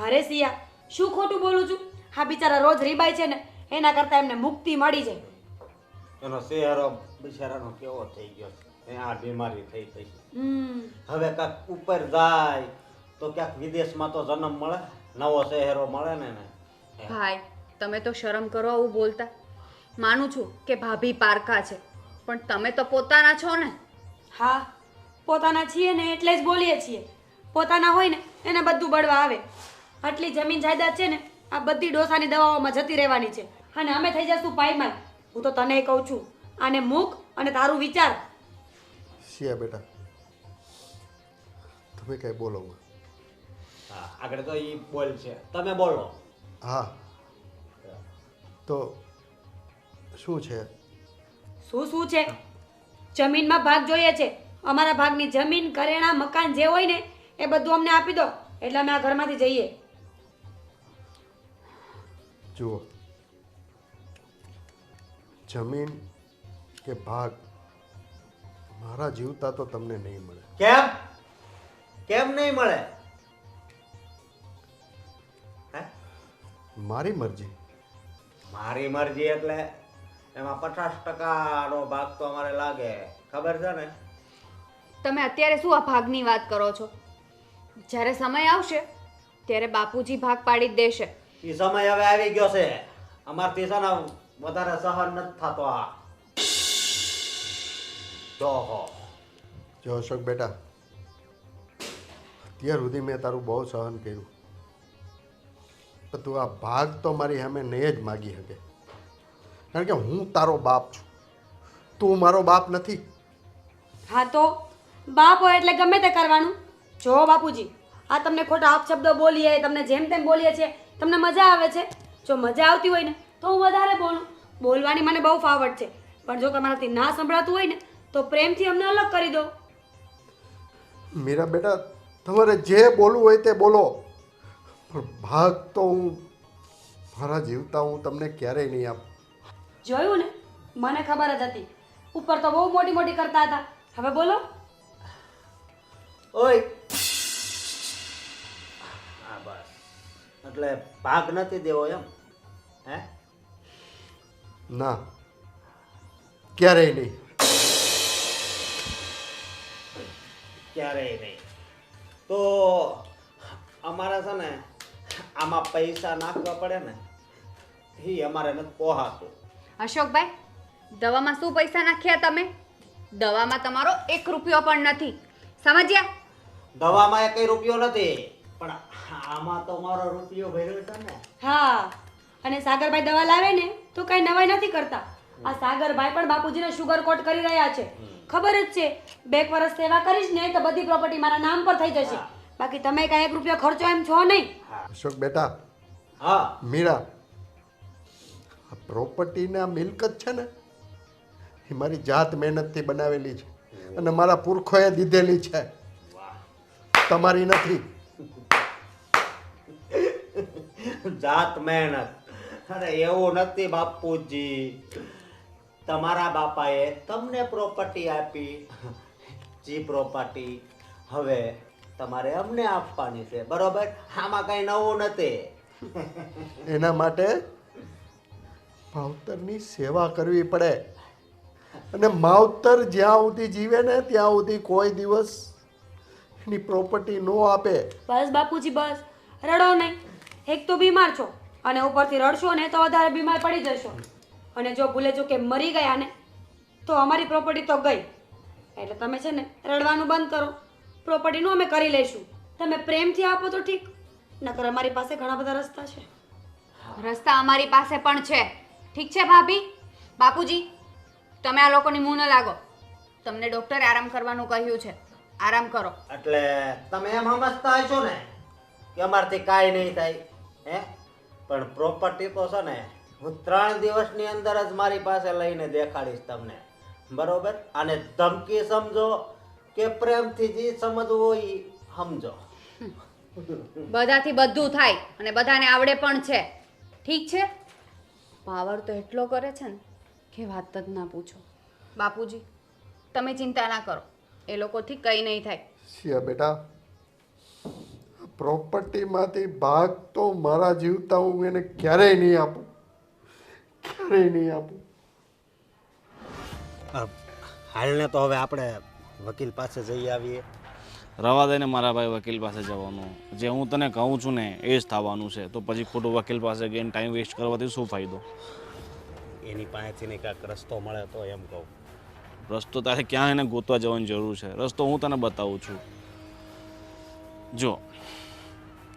[SPEAKER 1] અરે સિયા, શું ખોટું બોલું છું? હા, બિચારા રોજ રીબાય છે ને એના કરતાં એમને મુક્તિ મળી જાય.
[SPEAKER 2] એનો ચહેરો બિચારાનો કેવો થઈ ગયો છે, આ બીમારી થઈ ગઈ. હવે કાંક ઉપર જાય તો ક્યાંક વિદેશમાં તો જન્મ મળે, નવો ચહેરો મળે ને.
[SPEAKER 5] ભાઈ, તમે તો શરમ કરો આવું બોલતા. માનું છું કે ભાભી પારકા છે, પણ તમે તો પોતાના છો ને.
[SPEAKER 1] હા, પોતાના છીએ ને એટલે જ બોલીએ છીએ. પોતાના હોય ને એને બધું બળવા આવે. આટલી જમીન જાયદાદ છે ને આ બધી ડોસાની દવાઓમાં જતી રહેવાની છે અને અમે થઈ જશું પાયમાલ. હું તો તને કહું છું, આને મૂક અને તારું વિચાર.
[SPEAKER 4] શિયા બેટા, તમે કંઈ બોલો માં.
[SPEAKER 2] હા આગળ તો એ બોલ છે, તમે બોલો.
[SPEAKER 4] હા તો શું છે?
[SPEAKER 1] શું છે? જમીનમાં ભાગ જોઈએ છે. અમારા ભાગની જમીન, કરેણા, મકાન જે હોય ને એ બધું અમને આપી દો એટલે અમે આ ઘરમાંથી જઈએ.
[SPEAKER 4] જુઓ, જમીન કે ભાગ મારા જીવતા તો તમને નહીં મળે.
[SPEAKER 2] કેમ કેમ નહીં મળે? હે
[SPEAKER 4] મારી મરજી.
[SPEAKER 2] મારી મરજી એટલે એમાં 50%નો ભાગ તો અમારે લાગે, ખબર છે ને?
[SPEAKER 5] તમે અત્યારે શું આ ભાગની વાત કરો છો? જ્યારે સમય આવશે ત્યારે બાપુજી ભાગ પાડી જ દેશે.
[SPEAKER 2] એ સમય હવે આવી ગયો છે. અમારથી છે ને વધારે સહન નથી થતો આ.
[SPEAKER 4] જો અશોક બેટા, અત્યાર સુધી મેં તારું બહુ સહન કર્યું, પણ તું આ ભાગ તો મારી સામે નહીં જ માગી શકે, કારણ કે હું તારો બાપ છું, તું મારો બાપ નથી.
[SPEAKER 1] હા તો બાપ હોય એટલે ગમે તે કરવાનું. જો બાપુજી, આ તમને ખોટા અપશબ્દો બોલીએ, તમને જેમ તેમ બોલીએ છે, તમને મજા આવે છે? જો મજા આવતી હોય ને તો હું વધારે બોલું. બોલવાની મને બહુ ફાવટ છે, પણ જો તમારાથી ના સંભળાતું હોય ને તો પ્રેમથી અમને અલગ કરી દો.
[SPEAKER 4] મીરા બેટા, તમારે જે બોલવું હોય તે બોલો, પણ ભાગ તો હું મારા જીવતા હું તમને ક્યારેય નહીં આપું.
[SPEAKER 1] જોયું ને, મને ખબર જ હતી. ઉપર તો બહુ મોટી મોટી કરતા હતા. હવે બોલો.
[SPEAKER 2] ઓય હા બસ, એટલે ભાગ નથી દેવો એમ? હે
[SPEAKER 4] ના, ક્યારેય નહીં.
[SPEAKER 2] ક્યારેય નહીં. તો અમારે છે ને આમાં પૈસા નાખવા પડે ને, એ અમારે નથી પોહાતું.
[SPEAKER 5] અશોકભાઈ, દવામાં શું પૈસા નાખ્યા તમે? દવામાં તમારો 1 રૂપિયો પણ નથી, સમજ્યા?
[SPEAKER 2] દવામાં કઈ રૂપિયો નથી, પણ આમાં તો મારો રૂપિયો ભર્યો છે ને.
[SPEAKER 1] હા, અને સાગરભાઈ દવા લાવે ને તો કઈ નવાઈ નથી કરતા. આ સાગરભાઈ પણ બાપુજીને શુગર કોટ કરી રહ્યા છે. ખબર જ છે, 2 વર્ષ સેવા કરીશ ને તો બધી પ્રોપર્ટી મારા નામ પર થઈ જશે. બાકી તમે કઈ 1 રૂપિયો ખર્ચો એમ છો નહીં.
[SPEAKER 4] અશોક બેટા,
[SPEAKER 2] હા
[SPEAKER 4] મીરા, આ પ્રોપર્ટીના મિલકત છે ને એ મારી જાત મહેનતથી બનાવેલી છે અને મારા પુરખોએ દીધેલી છે, તમારી નથી.
[SPEAKER 2] જાત મહેનત. અરે એવું નથી બાપુજી, તમારા બાપાએ તમને પ્રોપર્ટી આપી, જે પ્રોપર્ટી હવે તમારે અમને આપવાની છે, બરોબર? આમાં કઈ નવું નથી.
[SPEAKER 4] એના માટે માવતરની સેવા કરવી પડે, અને માવતર જ્યાં સુધી જીવે ને ત્યાં સુધી કોઈ દિવસ એની પ્રોપર્ટી ન આપે.
[SPEAKER 1] બસ બાપુજી બસ, રડો નહીં. એક તો બીમાર છો અને ઉપરથી રડશો ને તો વધારે બીમાર પડી જશો. અને જો ભૂલે ચૂકે મરી ગયા ને તો અમારી પ્રોપર્ટી તો ગઈ. એટલે તમે છે ને રડવાનું બંધ કરો. પ્રોપર્ટીનું અમે કરી લઈશું. તમે પ્રેમથી આપો તો ઠીક, નકર અમારી પાસે ઘણા બધા રસ્તા છે.
[SPEAKER 5] રસ્તા અમારી પાસે પણ છે. ઠીક છે ભાભી? બાપુજી, તમે આ લોકોની મું ન લાગો. તમને ડૉક્ટરે આરામ કરવાનું કહ્યું છે, આરામ કરો.
[SPEAKER 2] એટલે તમે એમ સમજતા હશો ને કે અમારથી કાંઈ નહીં થાય, હે? પણ પ્રોપર્ટી તો છે ને હું 3 દિવસની અંદર જ મારી પાસે લઈને દેખાડીશ તમને, બરોબર? અને ધમકી સમજો કે પ્રેમથી જે સમજવું હોય ઈ સમજો.
[SPEAKER 5] બધાથી બધું થાય અને બધાને આવડે પણ છે. ઠીક છે? પાવર તો એટલો કરે છે ને કે વાત જ ના પૂછો. બાપુજી, તમે ચિંતા ના કરો, એ લોકોથી કંઈ નહીં થાય.
[SPEAKER 4] શિયા બેટા, પ્રોપર્ટીમાંથી ભાગ તો મારા જીવતા હું એને ક્યારેય નહીં આપું, ક્યારેય નહીં આપું.
[SPEAKER 2] હાલને તો હવે આપણે વકીલ પાસે જઈ આવીએ.
[SPEAKER 6] રવા દે ને મારા ભાઈ, વકીલ પાસે જવાનું. જે હું તને કહું છું ને એ જ થવાનું છે. તો પછી ખોટું વકીલ પાસે ગઈને ટાઈમ વેસ્ટ કરવાથી શું ફાયદો?
[SPEAKER 2] એની પાસેથી ને કાંઈક રસ્તો મળે તો એમ કહું.
[SPEAKER 6] રસ્તો તારે ક્યાં એને ગોતવા જવાની જરૂર છે? રસ્તો હું તને બતાવું છું. જો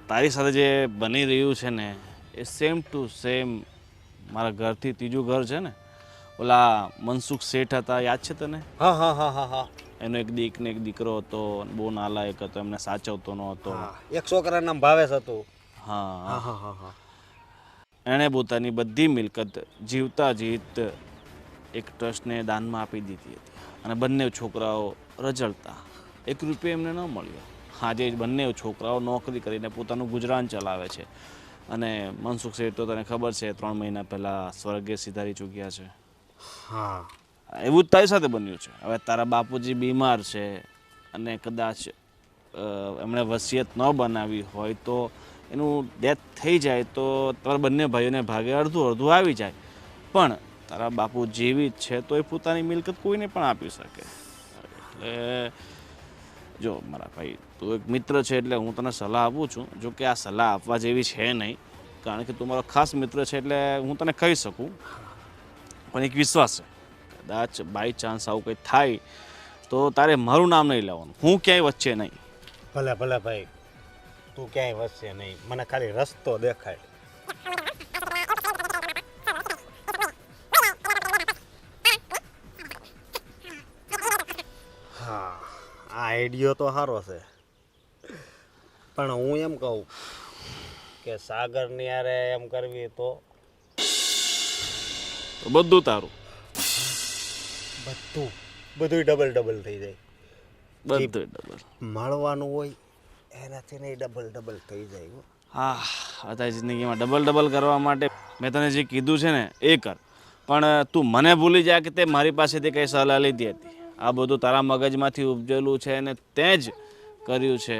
[SPEAKER 6] તારી સાથે જે બની રહ્યું છે ને એ સેમ ટુ સેમ મારા ઘરથી ત્રીજું ઘર છે ને, ઓલા મનસુખ શેઠ હતા, યાદ છે તને?
[SPEAKER 2] હા હા હા હા હા
[SPEAKER 6] એનો એક દીક ને એક દીકરો હતો, બહુ નાલાયક હતો, એમને સાચવતો ન હતો.
[SPEAKER 2] હા, એક છોકરાનું નામ ભાવેશ હતું.
[SPEAKER 6] હા
[SPEAKER 2] હા હા હા હા.
[SPEAKER 6] એણે પોતાની બધી મિલકત જીવતા જીત એક ટ્રસ્ટને દાનમાં આપી દીધી હતી અને બંને છોકરાઓ રજળતા, 1 રૂપિયો એમને ન મળ્યો. આજે બંને છોકરાઓ નોકરી કરીને પોતાનું ગુજરાન ચલાવે છે અને મનસુખ શેઠ તો તને ખબર છે 3 મહિના પહેલાં સ્વર્ગે સિધારી ચૂક્યા છે.
[SPEAKER 2] હા
[SPEAKER 6] એવું જ તારી સાથે બન્યું છે. હવે તારા બાપુજી બીમાર છે અને કદાચ એમણે વસિયત ન બનાવી હોય તો એનું ડેથ થઈ જાય તો તમારા બંને ભાઈઓને ભાગે અડધું અડધું આવી જાય. પણ તારા બાપુ જીવિત છે તો એ પોતાની મિલકત કોઈને પણ આપી શકે. એટલે જો મારા ભાઈ, તું એક મિત્ર છે એટલે હું તને સલાહ આપું છું. જો કે આ સલાહ આપવા જેવી છે નહીં, કારણ કે તું મારો ખાસ મિત્ર છે એટલે હું તને કહી શકું. પણ એક વિશ્વાસ છે, કદાચ બાય ચાન્સ આવું કંઈ થાય તો તારે મારું નામ નહીં લેવાનું, હું ક્યાંય વચ્ચે નહીં.
[SPEAKER 2] ભલે ભલે ભાઈ, તું ક્યાંય વસશે નહીં, મને ખાલી રસ્તો દેખાય. હા, આ આઈડિયો તો સારો છે, પણ હું એમ કહું કે સાગરની યારે એમ કરવી તો
[SPEAKER 6] તો બધું તારું,
[SPEAKER 2] બધું ડબલ ડબલ થઈ જાય.
[SPEAKER 6] બધું ડબલ.
[SPEAKER 2] મળવાનું હોય એનાથી નહીં ડબલ થઈ જાય હો.
[SPEAKER 6] હા, અત્યારે જિંદગીમાં ડબલ કરવા માટે મેં તને જે કીધું છે ને એ કર. પણ તું મને ભૂલી જા કે તે મારી પાસેથી કંઈ સલાહ લીધી હતી. આ બધું તારા મગજમાંથી ઉપજેલું છે અને તે જ કર્યું છે,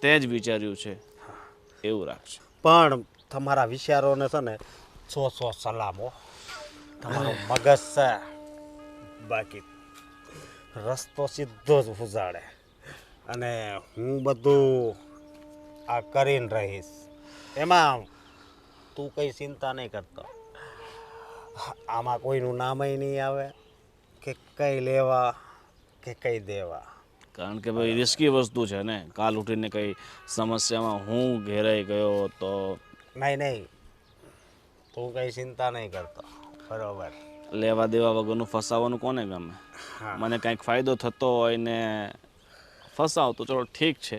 [SPEAKER 6] તે જ વિચાર્યું છે, એવું રાખજો.
[SPEAKER 2] પણ તમારા વિચારોને છે ને 100 સલામો. તમારું મગજ છે, બાકી રસ્તો સીધો જ ઉજાડે. અને હું બધું આ કરીને રહીશ, એમાં તું કંઈ ચિંતા નહીં કરતો. આમાં કોઈનું નામય નહીં આવે કે કંઈ લેવા કે કંઈ દેવા.
[SPEAKER 6] કારણ કે ભાઈ રિસ્કી વસ્તુ છે ને, કાલ ઉઠીને કંઈ સમસ્યામાં હું ઘેરાઈ ગયો તો
[SPEAKER 2] નહીં, તું કંઈ ચિંતા નહીં કરતો, બરોબર?
[SPEAKER 6] લેવા દેવા વગરનું ફસાવાનું કોને ગમે? મને કંઈક ફાયદો થતો હોય ને ફસાવ તો ચલો ઠીક છે,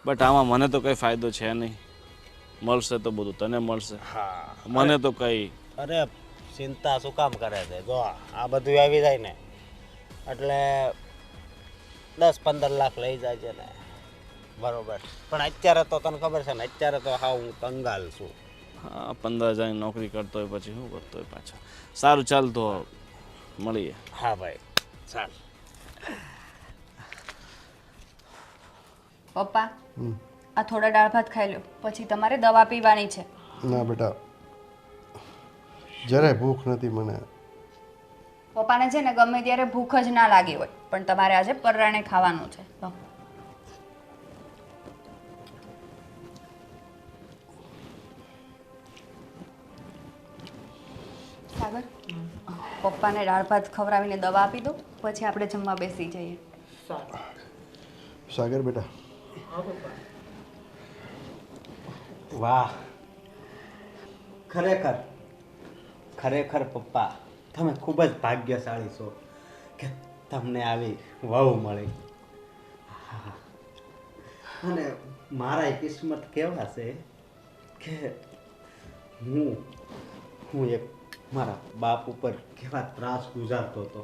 [SPEAKER 6] બટ આમાં મને તો કંઈ ફાયદો છે નહીં. મળશે તો બધું તને મળશે,
[SPEAKER 2] હા,
[SPEAKER 6] મને તો કંઈ.
[SPEAKER 2] અરે ચિંતા શું કામ કરે છે? જો આ બધું આવી જાય ને એટલે 10-15 લાખ લઈ જાય છે ને, બરોબર? પણ અત્યારે તો તને ખબર છે ને, અત્યારે તો હા હું કંગાલ છું.
[SPEAKER 6] હા, 15,000ની નોકરી કરતો હોય પછી શું કરતો હોય પાછા. સારું, ચાલ તો મળીએ.
[SPEAKER 2] હા ભાઈ, ચાલ.
[SPEAKER 5] પપ્પા, આ થોડા દાળ ભાત ખાઈ લો, પછી તમારે દવા પીવાની છે.
[SPEAKER 4] ના બેટા, જરાય ભૂખ નથી મને.
[SPEAKER 5] પપ્પાને છે ને ગમે ત્યારે ભૂખ જ ના લાગી હોય, પણ તમારે આજે પરાણે ખાવાનું છે. લો. સાગર, પપ્પાને દાળ ભાત ખવડાવીને દવા આપી દો, પછી આપણે જમવા બેસી જઈએ.
[SPEAKER 4] સાગર બેટા,
[SPEAKER 3] હા પપ્પા.
[SPEAKER 2] વાહ, ખરેખર પપ્પા, તમે ખૂબ જ ભાગ્યશાળી છો કે તમને આવી વહુ મળી. હા. અને મારા કિસ્મત કેવા છે કે હું એક મારા બાપ ઉપર કેવા ત્રાસ ગુજારતો હતો.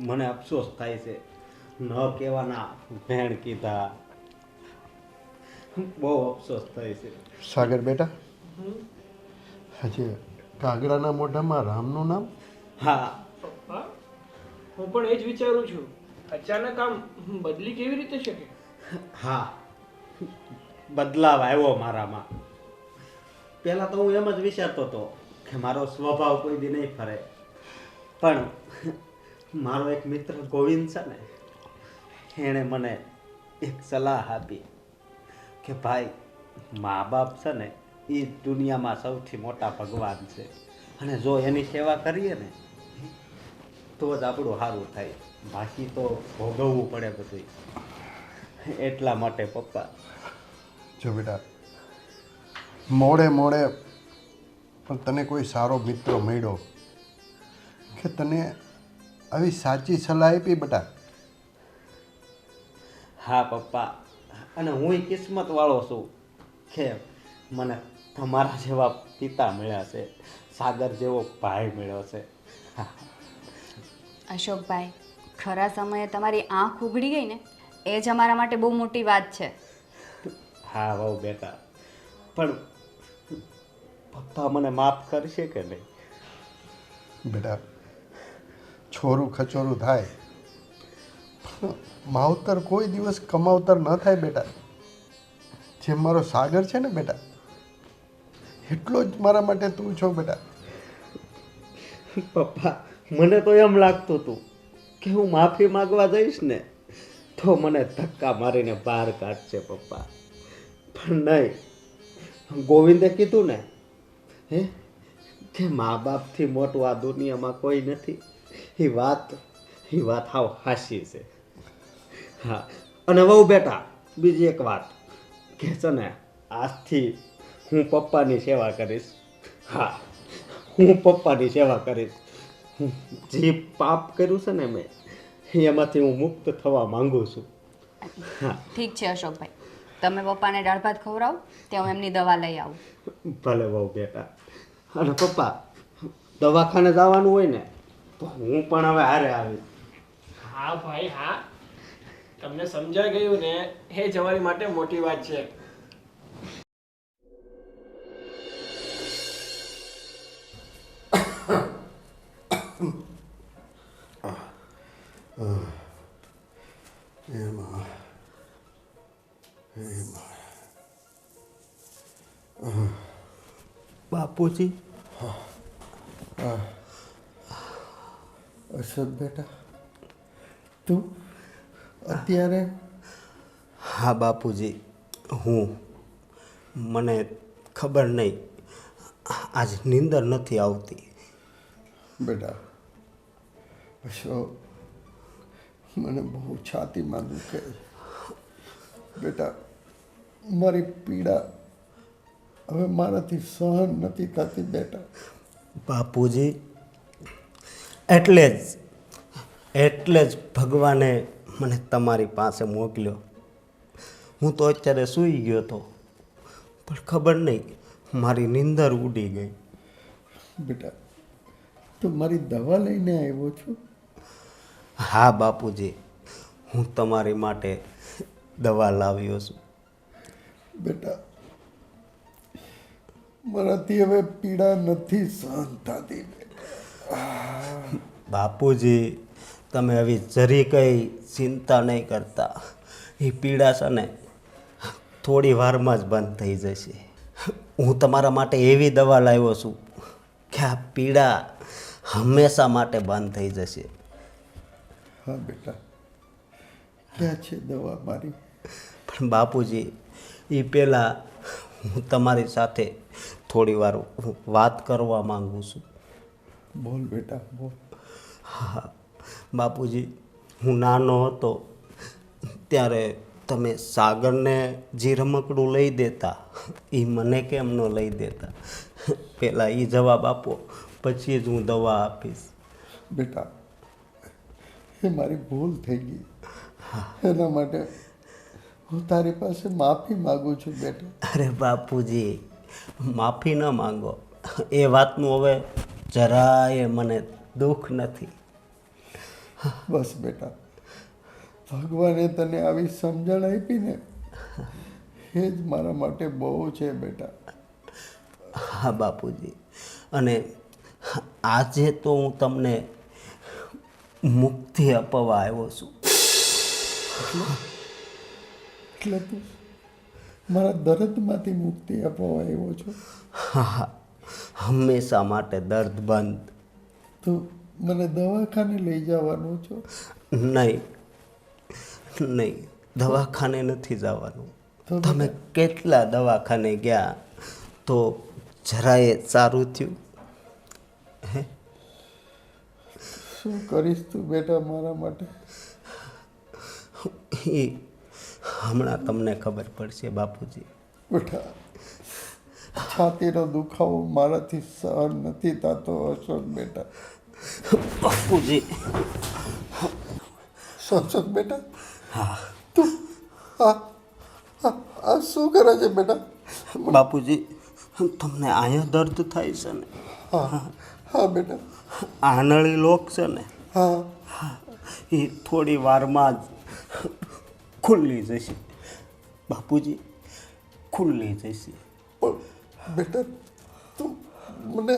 [SPEAKER 2] મને અફસોસ થાય છે, ન કહેવાના ભેણ કીધા. બહુ અફસોસ થાય છે.
[SPEAKER 4] સાગર બેટા, હજી કાગડાના મોઢામાં રામનું નામ.
[SPEAKER 2] હા,
[SPEAKER 3] પપ્પા, હું પણ એ જ વિચારું છું, અચાનક આમ બદલી કેવી રીતે શકે?
[SPEAKER 2] હા, બદલાવ આવ્યો મારામાં. પહેલાં તો હું એમ જ વિચારતો હતો કે મારો સ્વભાવ કોઈ દી નહીં ફરે, પણ મારો એક મિત્ર ગોવિંદ છે ને, એણે મને એક સલાહ આપી કે ભાઈ, મા બાપ છે ને એ દુનિયામાં સૌથી મોટા ભગવાન છે, અને જો એની સેવા કરીએ ને તો જ આપણું સારું થાય, બાકી તો ભોગવવું પડે બધું. એટલા માટે પપ્પા.
[SPEAKER 4] જો બેટા, મોડે પણ તને કોઈ સારો મિત્ર મળ્યો કે તને આવી સાચી સલાહ આપી બેટા.
[SPEAKER 2] હા પપ્પા, અને હું કિસ્મત વાળો છું કે મને તમારા જેવા પિતા મળ્યા છે, સાગર જેવો ભાઈ મળ્યો છે.
[SPEAKER 5] અશોકભાઈ, ખરા સમયે તમારી આંખ ઉઘડી ગઈ ને એ જ અમારા માટે બહુ મોટી વાત છે.
[SPEAKER 2] હા વહુ બેટા, પણ પપ્પા મને માફ કરશે કે નહીં?
[SPEAKER 4] બેટા, છોરું ખચોરું થાય પણ માવતર કોઈ દિવસ કમાવતર ન થાય બેટા. જેમ મારો સાગર છે ને બેટા, એટલો જ મારા માટે તું છો બેટા.
[SPEAKER 2] પપ્પા, મને તો એમ લાગતું હતું કે હું માફી માંગવા જઈશ ને તો મને ધક્કા મારીને બહાર કાઢશે પપ્પા, પણ નહીં. ગોવિંદે કીધું ને હે કે મા બાપથી મોટું આ દુનિયામાં કોઈ નથી. એ વાત હાવ હાસી છે. હા, અને વહુ બેટા, બીજી એક વાત કે છે ને, આજથી હું પપ્પાની સેવા કરીશ. હા, હું પપ્પાની સેવા કરીશ. જે પાપ કર્યું છે ને મેં, એમાંથી હું મુક્ત થવા માંગુ છું. હા,
[SPEAKER 5] ઠીક છે અશોકભાઈ, તમે પપ્પાને દાળ ભાત ખવડાવો ત્યાં હું એમની દવા લઈ આવું.
[SPEAKER 2] ભલે બહુ બેટા. અને પપ્પા, દવાખાને જવાનું હોય ને તો હું પણ હવે હારે આવીશ.
[SPEAKER 3] હા ભાઈ હા, તમને સમજાઈ ગયું ને એ જ અમારી માટે મોટી વાત છે.
[SPEAKER 2] બાપુજી,
[SPEAKER 4] અશોક બેટા, તું અત્યારે?
[SPEAKER 2] હા બાપુજી, મને ખબર નહીં, આજ નીંદર નથી આવતી.
[SPEAKER 4] બેટા અશોક, મને બહુ છાતીમાં દુખે છે બેટા. મારી પીડા હવે મારાથી સહન નથી થતી બેટા.
[SPEAKER 2] બાપુજી, એટલે જ ભગવાને મને તમારી પાસે મોકલ્યો. હું તો અત્યારે સૂઈ ગયો હતો, પણ ખબર નહીં મારી નીંદર ઉડી ગઈ.
[SPEAKER 4] બેટા, તું મારી દવા લઈને આવ્યો છું?
[SPEAKER 2] હા બાપુજી, હું તમારી માટે દવા લાવ્યો છું.
[SPEAKER 4] બેટા, મારાથી હવે પીડા નથી સહન થતી.
[SPEAKER 2] બાપુજી, તમે હવે જરી કંઈ ચિંતા નહીં કરતા. એ પીડા છે ને થોડી વારમાં જ બંધ થઈ જશે. હું તમારા માટે એવી દવા લાવ્યો છું કે આ પીડા હંમેશા માટે બંધ થઈ જશે.
[SPEAKER 4] હા બેટા, ક્યાં છે દવા મારી?
[SPEAKER 2] પણ બાપુજી, એ પહેલાં હું તમારી સાથે થોડી વાર વાત કરવા માંગુ છું.
[SPEAKER 4] બોલ બેટા, બોલ.
[SPEAKER 2] હા બાપુજી, હું નાનો હતો ત્યારે તમે સાગરને જે રમકડું લઈ દેતા એ મને કેમ ન લઈ દેતા? પહેલાં એ જવાબ આપો, પછી જ હું દવા આપીશ.
[SPEAKER 4] બેટા, એ મારી ભૂલ થઈ ગઈ. એના માટે હું તારી પાસે માફી માગું છું બેટા.
[SPEAKER 2] અરે બાપુજી, માફી ન માંગો, એ વાતનું હવે જરાય મને દુઃખ નથી.
[SPEAKER 4] બસ બેટા, ભગવાને તને આવી સમજણ આપી ને એ જ મારા માટે બહુ છે બેટા.
[SPEAKER 2] હા બાપુજી, અને આજે તો હું તમને મુક્તિ અપાવવા આવ્યો છું.
[SPEAKER 4] એટલે તું મારા દર્દમાંથી મુક્તિ અપાવવા આવ્યો છો?
[SPEAKER 2] હા, હંમેશા માટે દર્દ બંધ.
[SPEAKER 4] તું મને દવાખાને લઈ જવાનું છો?
[SPEAKER 2] નહીં, દવાખાને નથી જવાનું.
[SPEAKER 4] તો
[SPEAKER 2] તમે કેટલા દવાખાને ગયા તો જરાય સારું થયું? હે,
[SPEAKER 4] શું કરીશ તું બેટા મારા માટે?
[SPEAKER 2] એ હમણાં તમને ખબર પડશે બાપુજી.
[SPEAKER 4] બેટા, છાતીનો દુખાવો મારાથી સહન નથી થતો અશોક બેટા.
[SPEAKER 2] બાપુજી,
[SPEAKER 4] સત્સંગ બેટા
[SPEAKER 2] હા
[SPEAKER 4] તું આ આ શું કરે છે બેટા?
[SPEAKER 2] બાપુજી તમને અહીંયા દર્દ થાય છે ને?
[SPEAKER 4] હા હા બેટા
[SPEAKER 2] આનળી લોક છે ને
[SPEAKER 4] હા
[SPEAKER 2] એ થોડી વારમાં જ ખુલ્લી જશે બાપુજી, ખુલ્લી જશે.
[SPEAKER 4] પણ બેટા તું મને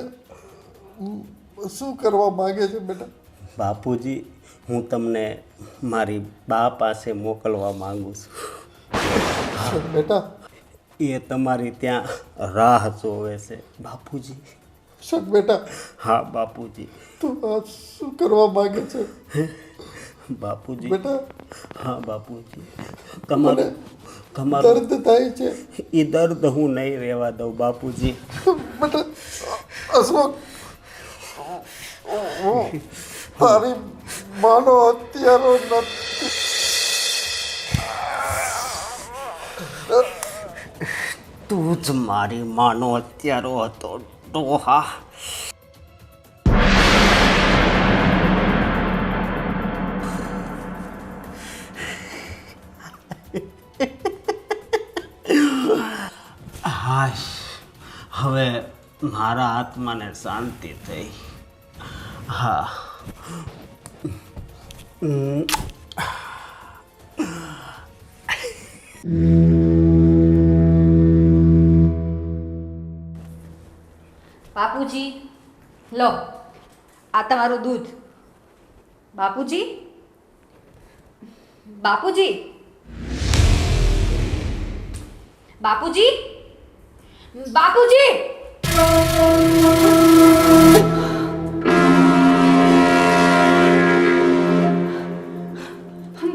[SPEAKER 4] શું કરવા માંગે છે બેટા?
[SPEAKER 2] બાપુજી હું તમને મારી બા પાસે મોકલવા માંગુ છું.
[SPEAKER 4] બેટા
[SPEAKER 2] એ તમારી ત્યાં રાહ જોવે છે બાપુજી.
[SPEAKER 4] શક બેટા
[SPEAKER 2] હા બાપુજી.
[SPEAKER 4] તું આ શું કરવા માંગે છે
[SPEAKER 2] બાપુજી
[SPEAKER 4] બેટા?
[SPEAKER 2] હા બાપુજી,
[SPEAKER 4] મને
[SPEAKER 2] તમારું
[SPEAKER 4] દર્દ થાય છે
[SPEAKER 2] એ દર્દ હું નહીં રહેવા દઉં બાપુજી.
[SPEAKER 4] બેટા. અશોક તારી માનો હત્યારો નથી.
[SPEAKER 2] તું જ મારી માનો હત્યારો હતો ડોહા. હાશ, હવે મારા આત્માને શાંતિ થઈ. હા
[SPEAKER 5] બાપુજી, લો આ તમારું દૂધ. બાપુજી, બાપુજી, બાપુજી, બાપુજી.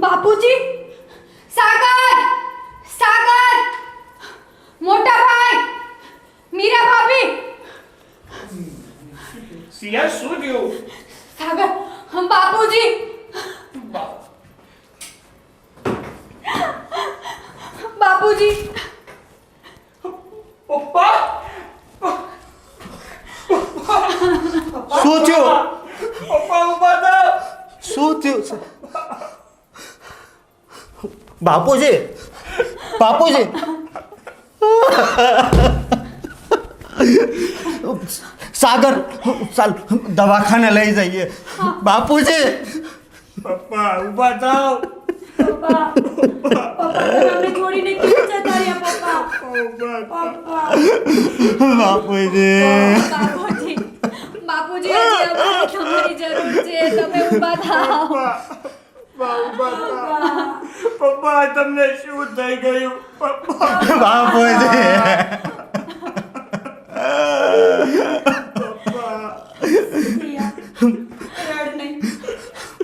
[SPEAKER 5] બાપુજી, સાગર, સાગર, મોટા ભાઈ, મીરા ભાભી.
[SPEAKER 3] સિયા શું થયું?
[SPEAKER 5] સાગર, બાપુજી, બાપુજી.
[SPEAKER 3] પપ્પા
[SPEAKER 2] શું થયું?
[SPEAKER 3] પપ્પા ઉભા થાવ.
[SPEAKER 2] શું થયું છે? બાપુજી, બાપુજી. સાગર, ચાલ દવાખાને લઈ જઈએ. બાપુજી,
[SPEAKER 3] પપ્પા ઉભા થાવ.
[SPEAKER 1] પપ્પા તમને છોડીને કેમ જતા રહ્યા પપ્પા?
[SPEAKER 2] બાપુજી.
[SPEAKER 5] બાપુજી, બાપુજી, હજી અમારે તમારી જરૂર છે. તમે ઊભા થાઓ.
[SPEAKER 3] પપ્પા તમને શું થઈ ગયું? પપ્પા
[SPEAKER 2] બાપુજી.
[SPEAKER 1] રડ નહીં.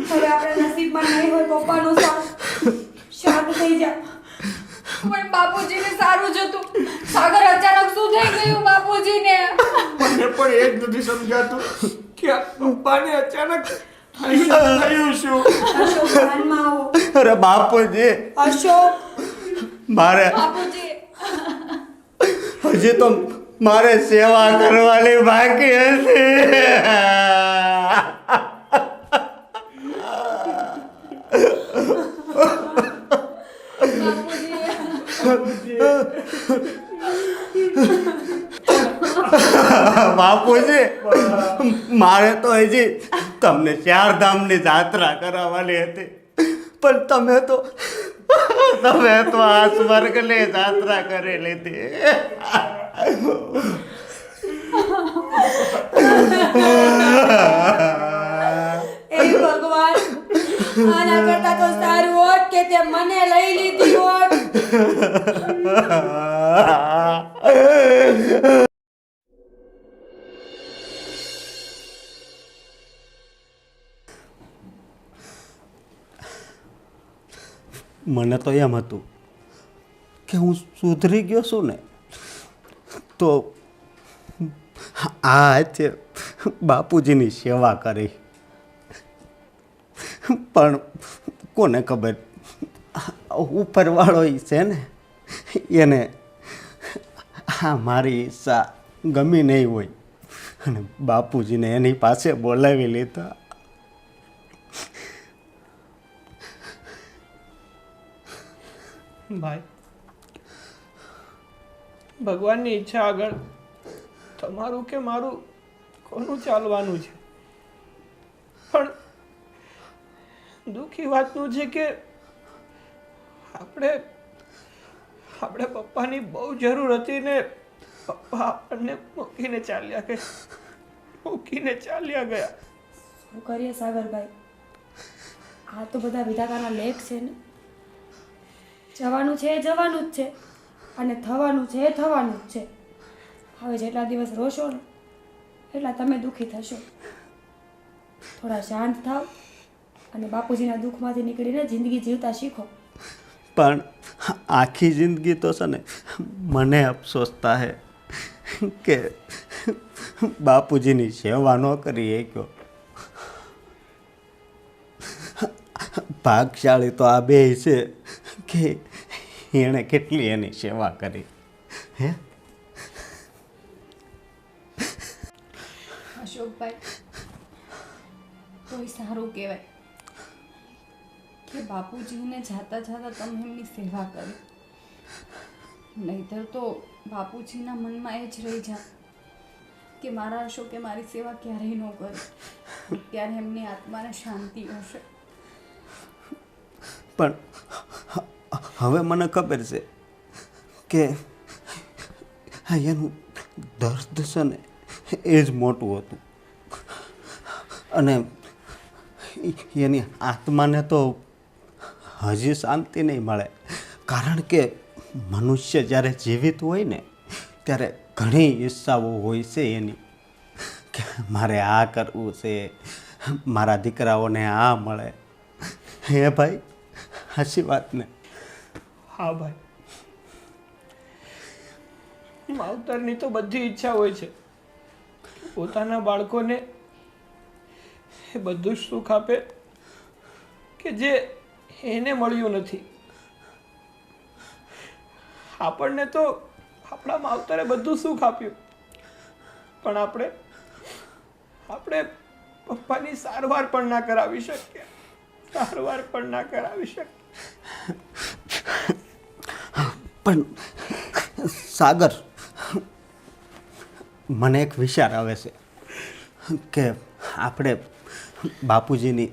[SPEAKER 1] હવે આપણા નસીબમાં નહીં હોય પપ્પાનો સાથ. શાંત થઈ જા.
[SPEAKER 5] પણ બાપુજીને સારું જ હતું. સાગર અચાનક શું થઈ ગયું બાપુજીને?
[SPEAKER 3] મને પણ એ જ નથી સમજાતું કે આ પપ્પાને અચાનક થયું શું?
[SPEAKER 1] અશોક ધ્યાનમાં આવો.
[SPEAKER 2] અરે બાપુજી,
[SPEAKER 1] અશોક
[SPEAKER 2] મારે
[SPEAKER 5] બાપુજી,
[SPEAKER 2] હજી તો મારે સેવા કરવાની બાકી હતી. બાપુજી, મારે તો હજી તમને ચારધામની જાત્રા કરાવવાની હતી, પણ તમે તો આ સ્વર્ગની જાત્રા કરી લીધી.
[SPEAKER 1] એ ભગવાન, આના કરતા તો સારું હોત કે તે મને લઈ લીધી હોત.
[SPEAKER 2] મને તો એમ હતું કે હું સુધરી ગયો છું ને, તો આ છે બાપુજીની સેવા કરી. પણ કોને ખબર, ઉપરવાળો છે ને, એને આ મારી ઈચ્છા ગમી નહીં હોય અને બાપુજીને એની પાસે બોલાવી લીધા.
[SPEAKER 3] ભાઈ, ભગવાનની ઈચ્છા આગળ તમારું કે મારું કોનું ચાલવાનું છે? પણ દુઃખી વાતનું છે કે આપણે પપ્પાની બહુ જરૂર હતી ને પપ્પા આપણને મૂકીને ચાલ્યા ગયા.
[SPEAKER 1] શું કરીએ સાગરભાઈ, આ તો બધા વિધાતાના લેખ છે ને. જવાનું છે એ જવાનું જ છે, અને થવાનું છે એ થવાનું જ છે. હવે જેટલા દિવસ રોશો ને એટલા તમે દુઃખી થશો. થોડા શાંત થાવ અને બાપુજીના દુઃખમાંથી નીકળીને જિંદગી જીવતા શીખો.
[SPEAKER 2] પણ આખી જિંદગી તો છે ને મને અફસોસ થાય કે બાપુજીની સેવા ન કરી શક્યો. ભાગશાળી તો આ બે છે કે એણે કેટલી એની સેવા કરી. હે
[SPEAKER 5] અશોકભાઈ, તોય સારું કહેવાય કે બાપુજીને જાતા જાતા તમે એમની સેવા કરી. નહીંતર તો બાપુજીના મનમાં એ જ રહી જાય કે મારા અશોકે મારી સેવા ક્યારેય ન કરી. ત્યારે એમની આત્માને શાંતિ હશે.
[SPEAKER 2] પણ હવે મને ખબર છે કે એનું દર્દ છે ને એ જ મોટું હતું. અને એની આત્માને તો હજી શાંતિ નહીં મળે. કારણ કે મનુષ્ય જ્યારે જીવિત હોય ને ત્યારે ઘણી ઈચ્છાઓ હોય છે એની કે મારે આ કરવું છે, મારા દીકરાઓને આ મળે. હે ભાઈ, સાચી વાત ને?
[SPEAKER 3] હા ભાઈ, માવતરની તો બધી ઈચ્છા હોય છે પોતાના બાળકોને એ બધું જ સુખ આપે કે જે એને મળ્યું નથી. આપણને તો આપણા માવતરે બધું સુખ આપ્યું, પણ આપણે પપ્પાની સારવાર પણ ના કરાવી શકીએ.
[SPEAKER 2] પણ સાગર, મને એક વિચાર આવે છે કે આપણે બાપુજીની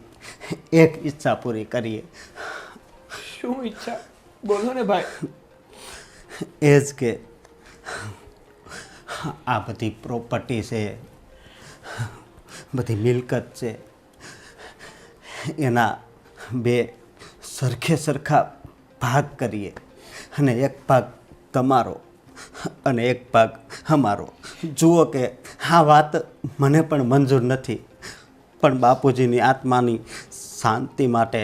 [SPEAKER 2] એક ઈચ્છા પૂરી કરીએ.
[SPEAKER 3] શું ઈચ્છા? બોલો ને ભાઈ.
[SPEAKER 2] એ જ કે આ બધી પ્રોપર્ટી છે, બધી મિલકત છે, એના બે સરખા ભાગ કરીએ. અને એક ભાગ તમારો અને એક ભાગ અમારો. જુઓ કે આ વાત મને પણ મંજૂર નથી, પણ બાપુજીની આત્માની શાંતિ માટે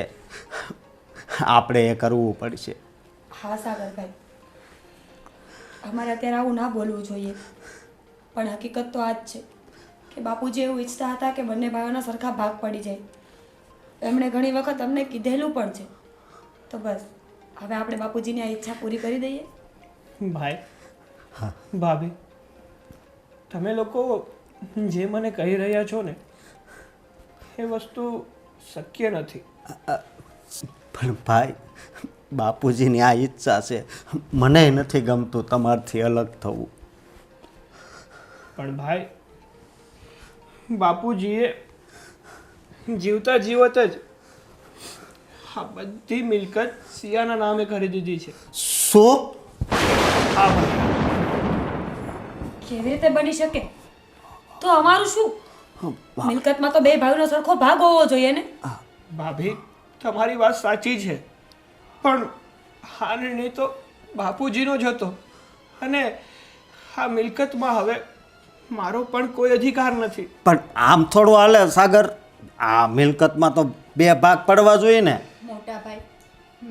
[SPEAKER 2] આપણે એ કરવું પડશે.
[SPEAKER 1] હા સાગરભાઈ, અમારે અત્યારે આવું ના બોલવું જોઈએ, પણ હકીકત તો આ જ છે કે બાપુજી એવું ઈચ્છતા હતા કે બંને ભાઈઓના સરખા ભાગ પડી જાય. એમણે ઘણી વખત અમને કીધેલું પણ છે. તો બસ હવે આપણે બાપુજીની આ ઈચ્છા પૂરી કરી દઈએ.
[SPEAKER 3] ભાઈ, ભાભી, તમે લોકો જે મને કહી રહ્યા છો ને એ વસ્તુ શક્ય નથી.
[SPEAKER 2] પણ ભાઈ, બાપુજીની આ ઈચ્છા છે. મને નથી ગમતું તમારથી અલગ થવું.
[SPEAKER 3] પણ ભાઈ, બાપુજીએ જીવતા જીવત જ આ બધી મિલકત સિયાના નામે કરી દીધી છે.
[SPEAKER 2] શું?
[SPEAKER 3] હા ભાઈ,
[SPEAKER 1] કેવી રીતે બની શકે? તો અમારું શું? મિલકતમાં તો બે ભાઈઓનો સરખો ભાગ હોવો જોઈએ ને.
[SPEAKER 3] ભાભી, તમારી વાત સાચી છે, પણ આ નિર્ણય તો બાપુજીનો જ હતો અને આ મિલકતમાં હવે મારો પણ કોઈ અધિકાર નથી.
[SPEAKER 2] પણ આમ થોડું હાલે સાગર. આ મિલકતમાં તો બે ભાગ પડવા જોઈએ ને.
[SPEAKER 5] મોટા ભાઈ,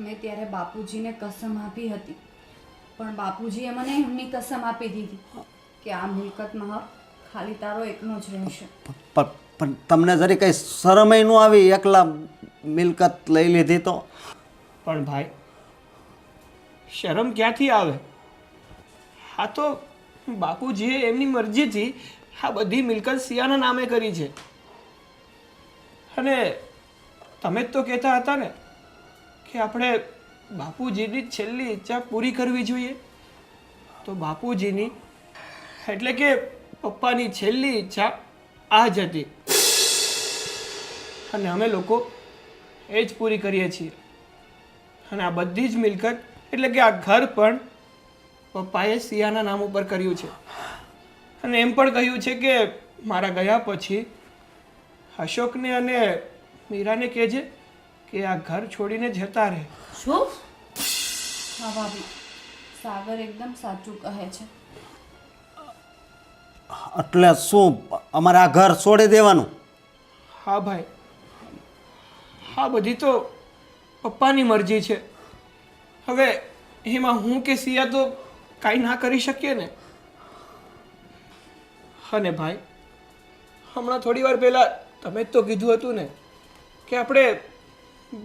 [SPEAKER 5] મેં ત્યારે બાપુજીને કસમ આપી હતી, પણ બાપુજીએ મને એમની કસમ આપી દીધી કે આ મિલકતમાં હક ખાલી તારો એકનો જ રહેશે.
[SPEAKER 2] પણ તમને જરી કંઈ શરમય ન આવી એકલા મિલકત લઈ લીધી તો?
[SPEAKER 3] પણ ભાઈ, શરમ ક્યાંથી આવે? આ તો બાપુજીએ એમની મરજીથી આ બધી મિલકત સિયાના નામે કરી છે. અને તમે જ તો કહેતા હતા ને કે આપણે બાપુજીની છેલ્લી ઈચ્છા પૂરી કરવી જોઈએ. તો બાપુજીની એટલે કે પપ્પાની છેલ્લી ઈચ્છા આ જ હતી અને અમે લોકો એ જ પૂરી કરીએ છીએ. અને આ બધી જ મિલકત એટલે કે આ ઘર પણ પપ્પાએ સિયાના નામ ઉપર કર્યું છે. અને એમ પણ કહ્યું છે કે મારા ગયા પછી અશોકને અને મીરાને કહેજે કે આ ઘર છોડીને જતા રહે.
[SPEAKER 1] શું?
[SPEAKER 5] હા ભાભી, સાગર એકદમ સાચું કહે છે.
[SPEAKER 2] એટલે શું અમારે આ ઘર છોડી દેવાનું?
[SPEAKER 3] હા ભાઈ, હા બધી તો પપ્પાની મરજી છે. હવે એમાં હું કે સિયા તો કાંઈ ના કરી શકીએ ને. અને ભાઈ, હમણાં થોડી વાર પહેલાં તમે જ તો કીધું હતું ને કે આપણે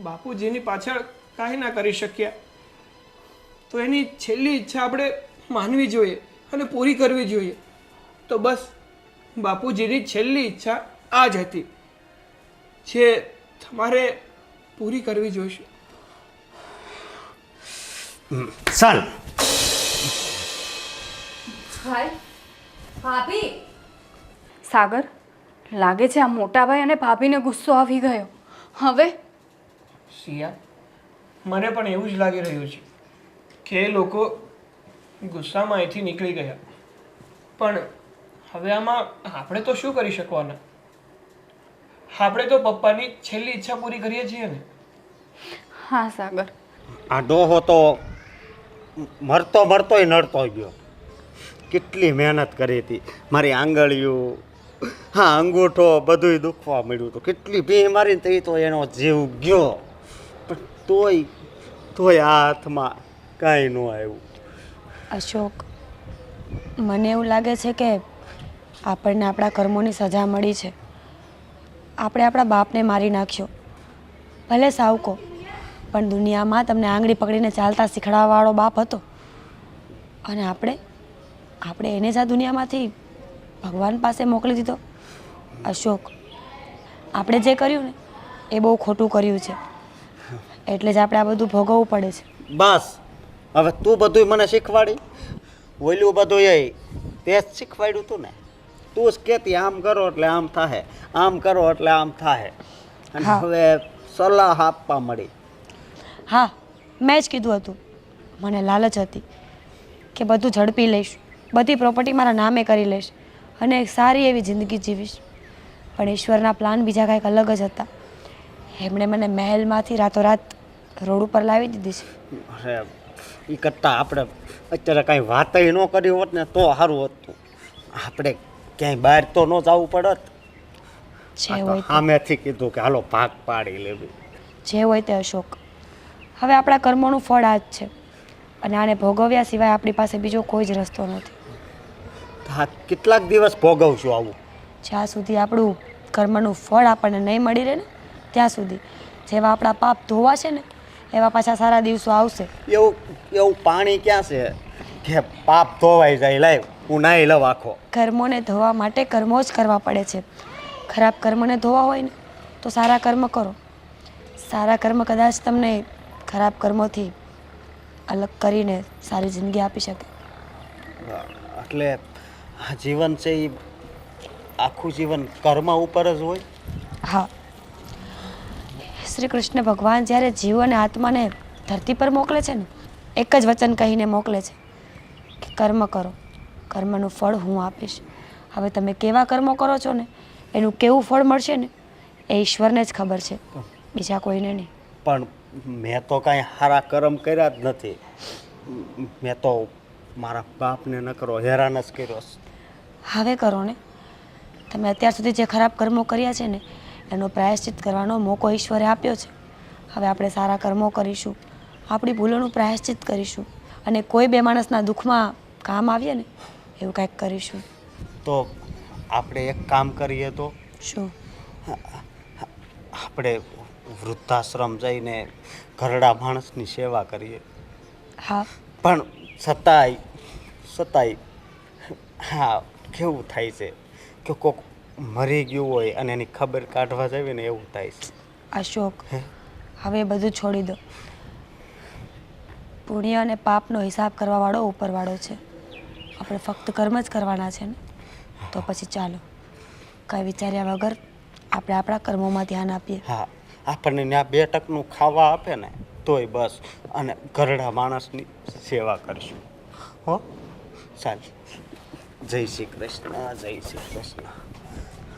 [SPEAKER 3] બાપુજીની પાછળ કાંઈ ના કરી શક્યા. તો એની છેલ્લી ઈચ્છા આપણે માનવી જોઈએ અને પૂરી કરવી જોઈએ. તો બસ બાપુજીની છેલ્લી ઈચ્છા આ જ હતી જે તમારે પૂરી કરવી જોઈશે.
[SPEAKER 2] ચાલ.
[SPEAKER 5] ભાઈ, ભાભી. સાગર, લાગે છે આ મોટા ભાઈ અને ભાભીને ગુસ્સો આવી ગયો. હવે
[SPEAKER 3] સિયા, મને પણ એવું જ લાગી રહ્યું છે કે એ લોકો ગુસ્સામાં અહીંથી નીકળી ગયા. પણ હવે આમાં આપણે તો શું કરી શકવાના? આપણે તો પપ્પાની છેલ્લી ઈચ્છા પૂરી કરીએ છીએ ને.
[SPEAKER 5] હા સાગર,
[SPEAKER 2] આ ડોહો તો મરતો મરતોય નડતો ગયો. કેટલી મહેનત કરી હતી. મારી આંગળીઓ, હા અંગૂઠો બધુંય દુખવા મળ્યું હતું. કેટલી ભી મારીને તો એ તો એનો જીવ ગયો. પણ તોય આ હાથમાં કાંઈ ન આવ્યું.
[SPEAKER 1] અશોક, મને એવું લાગે છે કે આપણને આપણા કર્મોની સજા મળી છે. આપણે આપણા બાપને મારી નાખ્યો. ભલે સાવકો, પણ દુનિયામાં તમને આંગળી પકડીને ચાલતા શીખડાવવાવાળો બાપ હતો. અને આપણે એને જ આ દુનિયામાંથી ભગવાન પાસે મોકલી દીધો. અશોક, આપણે જે કર્યું ને એ બહુ ખોટું કર્યું છે. એટલે જ આપણે આ બધું ભોગવવું પડે છે.
[SPEAKER 2] બસ હવે તું બધુંય મને શીખવાડી. ઓલું બધું એ તે જ શીખવાડ્યું હતું ને. તું જ કહેતી આમ કરો એટલે આમ થાય, આમ કરો એટલે આમ થાય. અને
[SPEAKER 1] હા.
[SPEAKER 2] હવે સલાહ આપવા મળી.
[SPEAKER 1] હા, મેં જ કીધું હતું. મને લાલચ હતી કે બધું ઝડપી લઈશ, બધી પ્રોપર્ટી મારા નામે કરી લઈશ અને એક સારી એવી જિંદગી જીવીશ. પણ ઈશ્વરના પ્લાન બીજા કાંઈક અલગ જ હતા. એમણે મને મહેલમાંથી રાતોરાત રોડ ઉપર લાવી દીધી છે.
[SPEAKER 2] અરે એ કરતાં આપણે અત્યારે કાંઈ વાતય ન કરી હોત ને તો સારું હતું. આપણે ક્યાંય બહાર તો ન જવું પડત.
[SPEAKER 1] જે હોય તે-
[SPEAKER 2] સામેથી કીધું કે હાલો ભાગ પાડી લેવી.
[SPEAKER 1] જે હોય તે અશોક, હવે આપણા કર્મોનું ફળ આ જ છે અને આને ભોગવ્યા સિવાય આપણી પાસે બીજો કોઈ જ રસ્તો નથી.
[SPEAKER 2] હા, કેટલાક દિવસ ભોગવશું આવું.
[SPEAKER 1] જ્યાં સુધી આપણું કર્મનું ફળ આપણને નહીં મળી રહે ને ત્યાં સુધી જેવા આપણા પાપ ધોવાશે ને એવા પાછા સારા દિવસો આવશે.
[SPEAKER 2] એવું પાણી ક્યાં છે કે પાપ ધોવાઈ જાય? લાવ હું નાહી લઉં આખો.
[SPEAKER 1] કર્મોને ધોવા માટે કર્મો જ કરવા પડે છે. ખરાબ કર્મને ધોવા હોય ને તો સારા કર્મ કરો. સારા કર્મ કદાચ તમને ખરાબ કર્મોથી અલગ કરીને સારી જિંદગી આપી શકે.
[SPEAKER 2] એટલે આ જીવન છે એ આખું જીવન કર્મ ઉપર જ હોય.
[SPEAKER 1] હા, શ્રી કૃષ્ણ ભગવાન જ્યારે જીવ અને આત્માને ધરતી પર મોકલે છે ને એક જ વચન કહીને મોકલે છે કે કર્મ કરો, કર્મનું ફળ હું આપીશ. હવે તમે કેવા કર્મો કરો છો ને એનું કેવું ફળ મળશે ને એ ઈશ્વરને જ ખબર છે, બીજા કોઈને નહીં.
[SPEAKER 2] પણ મેં તો કાંઈ સારા કર્મ કર્યા જ નથી. મેં તો મારા બાપને ન કરો હેરાન જ કર્યો.
[SPEAKER 1] હવે કરો ને. તમે અત્યાર સુધી જે ખરાબ કર્મો કર્યા છે ને એનો પ્રાયશ્ચિત કરવાનો મોકો ઈશ્વરે આપ્યો છે. હવે આપણે સારા કર્મો કરીશું, આપણી ભૂલોનું પ્રાયશ્ચિત કરીશું અને કોઈ બે માણસના દુઃખમાં કામ આવીએ ને એવું કાંઈક કરીશું.
[SPEAKER 2] તો આપણે એક કામ કરીએ તો
[SPEAKER 1] શું?
[SPEAKER 2] આપણે વૃદ્ધાશ્રમ જઈને ઘરડા માણસની સેવા કરીએ.
[SPEAKER 1] હા,
[SPEAKER 2] પણ છતાંય હા કેવું થાય છે કે કોક મરી ગયું હોય અને એની ખબર કાઢવા જાવે ને એવું થાય છે.
[SPEAKER 1] અશોક, હવે એ બધું છોડી દો. પુણ્ય અને પાપનો હિસાબ કરવાવાળો ઉપરવાળો છે. આપણે ફક્ત કર્મ જ કરવાના છે ને. તો પછી ચાલો કાંઈ વિચાર્યા વગર આપણે આપણા કર્મોમાં ધ્યાન આપીએ.
[SPEAKER 2] હા, આપણને ત્યાં 2 ટકનું ખાવા આપે ને તોય બસ, અને ઘરડા માણસની સેવા કરશું. હો ચાલ, જય શ્રી કૃષ્ણ, જય શ્રી કૃષ્ણ.